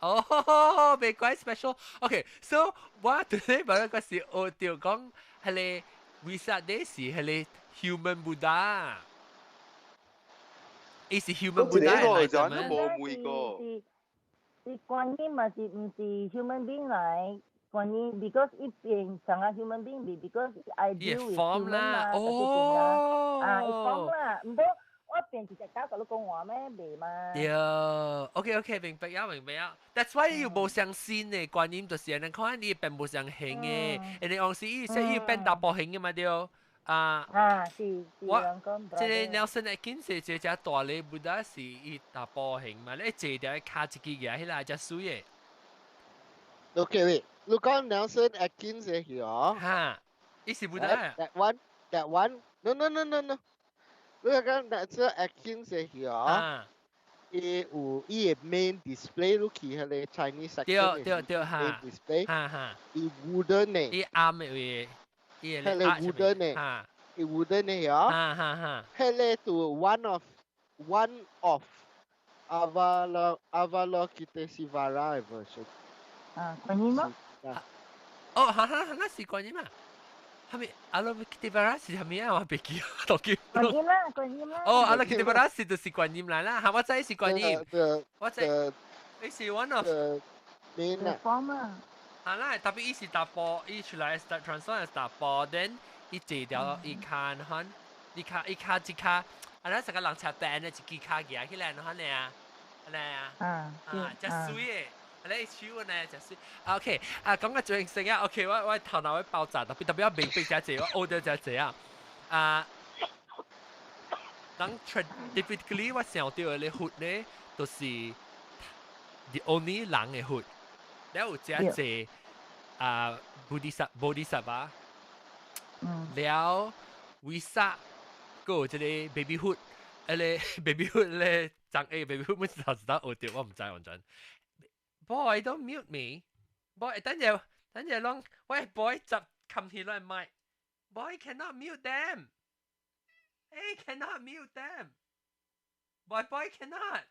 哦，未怪 special。OK， so 我對你講嗰時，我就講係咧 ，Wesak Day 是係咧。Human Buddha， 伊是 Human Buddha 嚟嘅咩？冇每個。是觀音嘛？是唔是 human being 嚟？觀音 because 一邊成個 human being because I deal with human 嘛。哦。一 form 啦，唔過我邊直接搞到你講話咩？未嘛？對 ，OK， 明白啊。That's why 要冇相信嘅觀音，就是你看你並冇相信嘅，人哋講是伊說伊變大波形嘅嘛對。是我即係 Nelson Atkins 這隻大咧Buddha 是伊大波形嘛，你坐條卡一支嘢，迄個只水嘅。Okay, wait. Look on Nelson Atkins here. 哈，伊是 Buddha. That one. No. Look on Nelson Atkins here. 伊main display look here 咧 Chinese section. 對哈。main display. 哈。伊 wooden 嘅。伊啱嘅。係咧 wooden 嘅，伊 wooden 嘅呀，係咧 to one of Avalokitesvara version。觀音嗎？哦，那是觀音啊？係咪 Avalokitesvara 是係咪啊？我別記到叫。觀音啦。哦 ，Avalokitesvara 是就是觀音嚟啦，我知是觀音。我知。你是 one of。main 啊。啦，特別伊是打波，伊出來 start transform 打波 ，then 伊坐掉伊卡看，伊卡，那成個人插板咧，一支卡嘅，起來看你啊，只水嘅，你手呢只水。OK， 講個最性啊 ，OK， 我頭腦會爆炸，特別我明白只我 order 只啊，當 typically 我想到嘅血咧，都是 the only 人嘅血。แล้วจะเจBodhisattva แล้ววิสาก็จะได้ babyhood อะไร babyhood เลยจังbabyhood ไม่知道我對我唔知完全 boy don't mute me boy 等陣ลอง喂 boy จับคำทีละไม่ boy cannot mute them hey cannot mute them boy cannot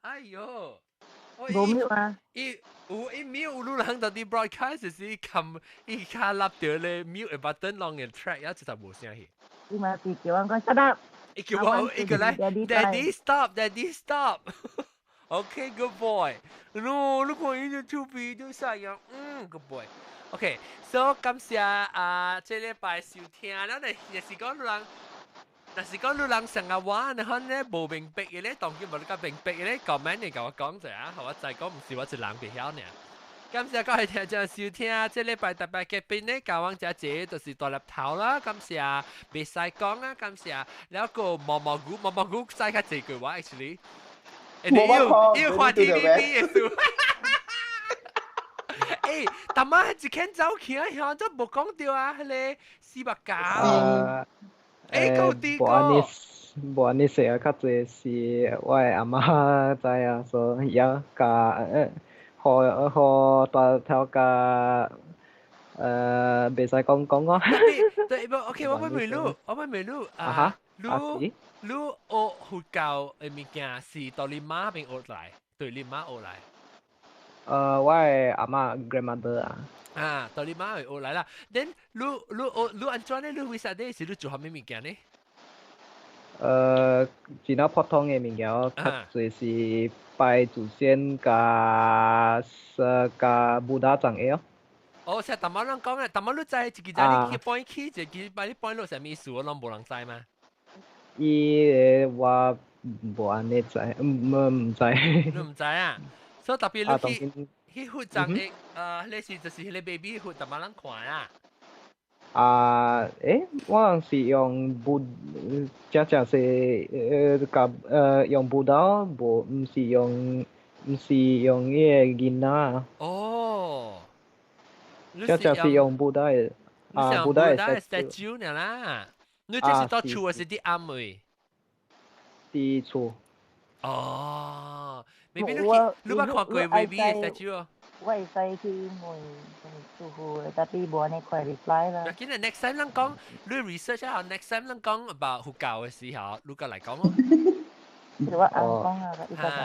哎呦冇 mute 啊！伊 mute 有人到啲 broadcast 是撳伊卡立掉咧 mute button 落嘅 track 一直就冇聲氣。伊嘛是叫我講 shut up。伊叫我伊個咧 Daddy stop。Okay, good boy. No， 如果伊就出邊都曬樣，good boy. Okay， so 感謝這禮拜收聽，咱哋也是講人。但是講你人成日玩，你看咧無明白嘅咧，當然冇你咁明白嘅咧，comment 你同我講者啊，我就係講唔是我一人別曉呢。感謝各位聽眾收聽，這禮拜特別嘅邊咧，教我隻姐就是大粒頭啦，感謝未使講啊，感謝แล้ว個毛毛菇使下這句話 actually，要話 TVB 嘅數。誒，但係一間走起啊，響都冇講掉啊，係咧四百九。無安尼說啊，較濟是我的阿媽知啊，所以也甲大頭嘅未使講啊。對，OK，我問你啊，你學佛教嘅物件是到你媽邊學來，對你媽學來。我係阿媽 grandmother 啊，到你媽學來啦。then 你安怎呢？你為啥呢？是你做下咩物件呢？比較普通嘅物件，較就是拜祖先加布達像嘅。哦，成日淡仔人講嘅，淡仔你知一支你去搬起，一支把你搬落啥物事，我攏無人知嘛。我無安尼知，唔知。你唔知啊？所以特別你去佛像嘅，類似就是迄個 baby 佛，淡仔人看啊。我是用只是用布達，唔是用迄個囡仔。哦。只是用布達嘅，布達嘅 statue 呢啦。你這是到厝還是啲暗位？啲厝。哦，未必你捌看過 baby 嘅 statue 哦。我會使去問住戶，但係無安尼快 reply 啦。今日 next time 咱講，你 research 下 next time 咱講 about 佛教嘅時候，你過嚟講咯。我啱講啊，依家就。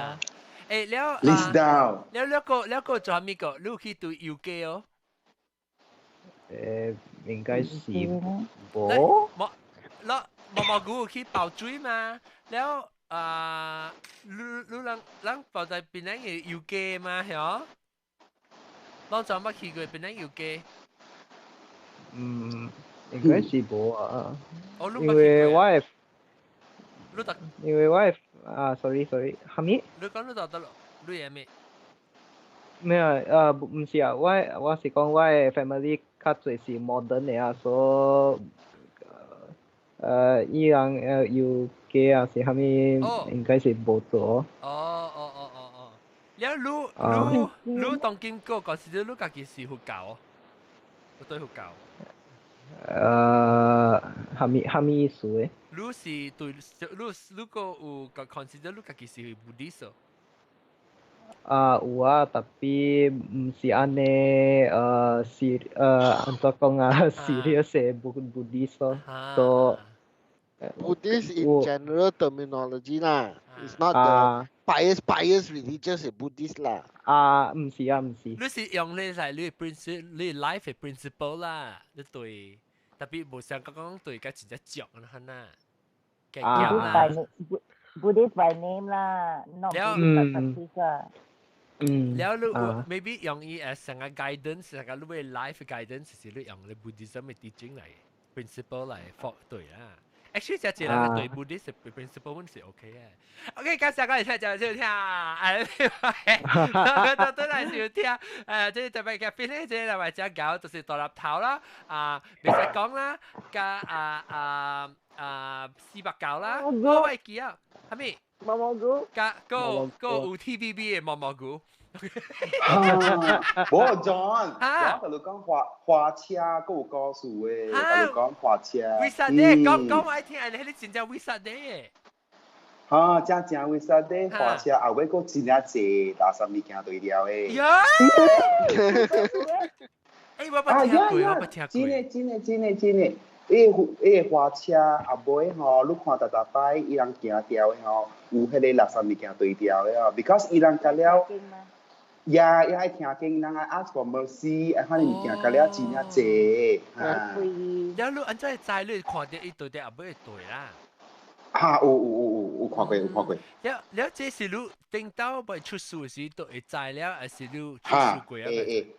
誒，了 list down。了個做咩個？你有去對 UK 哦？應該是冇。冇估去爆水嘛？了你人爆在邊樣嘅 UK 嘛？係哦？當陣乜去過邊樣 UK？應該是冇啊。因為我係sorry，係咪？你講你得咯，你係咩？咩啊？唔是啊，我是講我嘅 family 較濟是 modern 嘅啊，所以伊人有嘅啊是蝦米？應該是冇做。了你當經過嗰時，你家己是佛教哦，我對佛教。蝦米意思誒？你是對你個有個 consider 你家己是 Buddhist 哦？有啊，特別唔是安尼安怎講啊？serious 嘅 Buddhist 咯。Buddhist in general terminology 啦 ，it's not the pious religious Buddhist 啦。唔是啊，唔是。你是用你嚟你 principle，你 life 嘅 principle 啦，你對，特別冇想講對個真正講啦，嚇。Buddhist by name 啦，not Buddhist practice 啊。แล้วลูก maybe 用伊成個 guidance 成個你嘅 life guidance 是你用你 Buddhism 嘅 teaching 嚟 principle 嚟 for 對啦。actually 只係兩個對 Buddhist 嘅 principle 是 OK 嘅。OK， 介紹過嚟聽就少聽啊，都嚟少聽。即係特別嘅 feel 即係或者搞就是獨立頭啦，未使講啦，加四百九啦，我會記啊，係咪？毛毛菇，個有 TVB 嘅毛毛菇。我 John 同你講花車，嗰有故事嘅，同你講花車。為啥咧？講我聽，你真正為啥咧？正為啥咧？花車後尾個真係濟垃圾物件對了嘅。呀！我冇聽過。誒花車後尾吼，你看大擺伊人行掉嘅吼，有迄個垃圾物件對掉嘅哦 ，because 伊人甲了。伊愛聽經，人愛 ask for mercy，迄個物件甲了真係濟。了你安怎會知你看到伊對啲後尾對啦？有看過。了這是你頂到未出書時都會知了，還是你出書過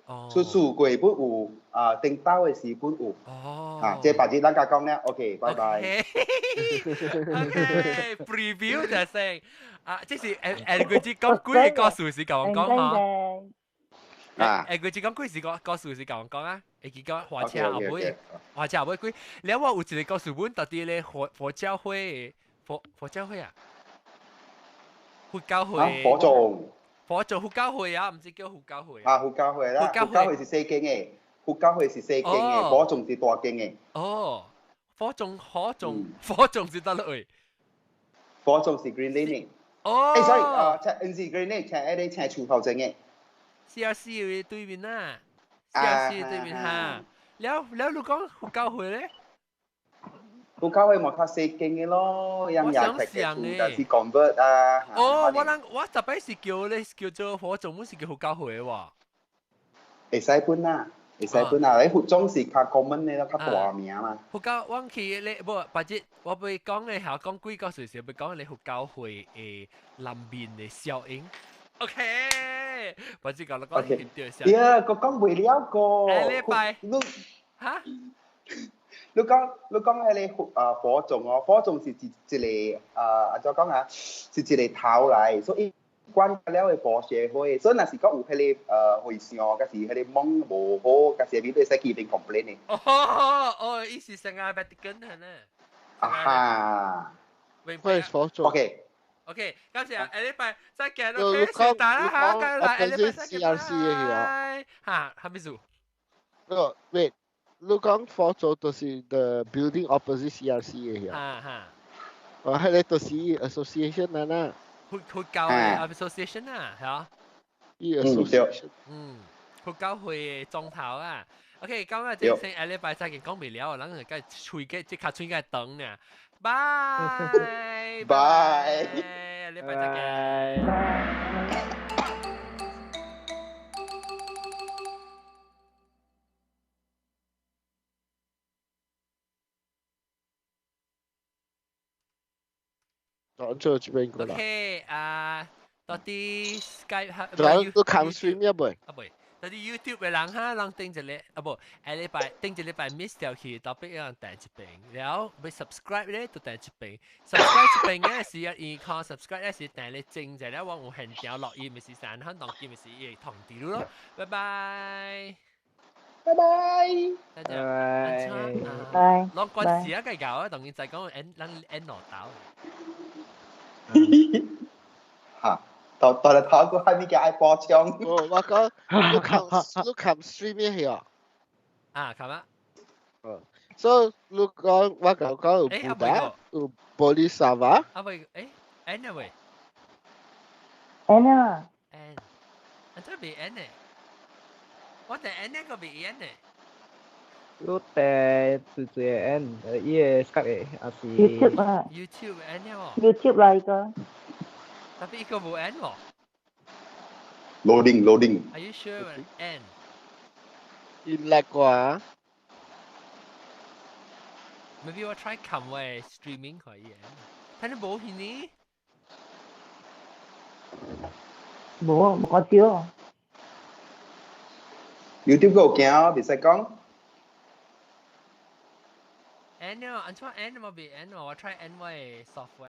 啊？出書過本有，頂到嘅時本有。這白日咱家講咧 ，OK， 拜拜。OK， preview 就係即是佢只講幾個數時講嚇。佢只講幾時個數時講啊？佢講花車後尾，花車後尾幾？你話有一個故事本到底咧佛教會。佛教會啊？佛教會。佛宗佛教會啊，唔知叫佛教會。佛教會啦，佛教會是細經嘅，佛教會是細經嘅，佛宗是大經嘅。佛宗是得落去。佛宗是 Green Lane。sorry，唔是 Green Lane，係一啲青樹頭整嘅。CRC 對面啊 ，CRC 對面嚇。แล้ว你講學教會咧？學教會冇較細間嘅咯，樣嘢踢嘅厝，但是 convert 啊。哦，我特別是叫做火種，唔是叫學教會喎。會使搬啊，會使搬啊！你學種是較 common 嘅咯，較大名嘛。學教我去你不，或者我被講嘅下講幾個歲時，被講你學教會誒南邊嘅效應。OK， 或者講你講現對效應。呀，我講未了個。禮拜嚇？你講係你火種哦，火種是一個怎講啊？是一個頭嚟，所以關了嘅火社會，所以若是講有迄個會上，嗰時迄個網無好，嗰時邊都使記定 complain 嘅。哦，意思成日白啲根係呢？啊哈。會係火種。OK，感謝下禮拜再見咯。OK，先打啦嚇，今日禮拜再見。CRC 嘅嚇，係咪數？Wait。你講火組就是 the building opposite CRC 嘅呀。哦，係你就是 association 啦。學教會 association 啊，係啊。association。學教會莊頭啊。OK，今日正先禮拜再見講未了，咱就該吹嘅即刻吹嘅等呢。拜拜。禮拜再見。OK， 到底 Skype 都 come stream 一杯。到底 YouTube 嘅人哈，人定一個不，禮拜定一禮拜 miss 掉去，特別讓第一遍，然後要 subscribe 咧就第一遍 ，subscribe 一遍咧是要依靠 subscribe 咧是但你正就咧我有限條落去，咪是三肯當見咪是伊同啲咯，拜拜。拜拜。大家安全拜。落關時啊，計搞啊，當然就講 end 落到。嚇，到頭個係咪叫愛播槍？哦，我講你 come stream 一下。啊，咁啊。So 你講我講有布達，有玻璃沙瓦。啊喂，N 喂。N 啊。N， 安怎未 N 呢？我哋 N 個未 N 呢？lúcแต่สื่อ N 伊個 Skype 還是 YouTube 啊 YouTube N 喎 YouTube 嚟個但係呢個冇 N 喎 loading Are you sure N in lag 啩 Maybe 我 try 撳喂 streaming 可以睇你冇顯呢冇我照 YouTube 個鏡別使講N 喎，安怎 N 冇俾 N 喎，我 try N 喂 software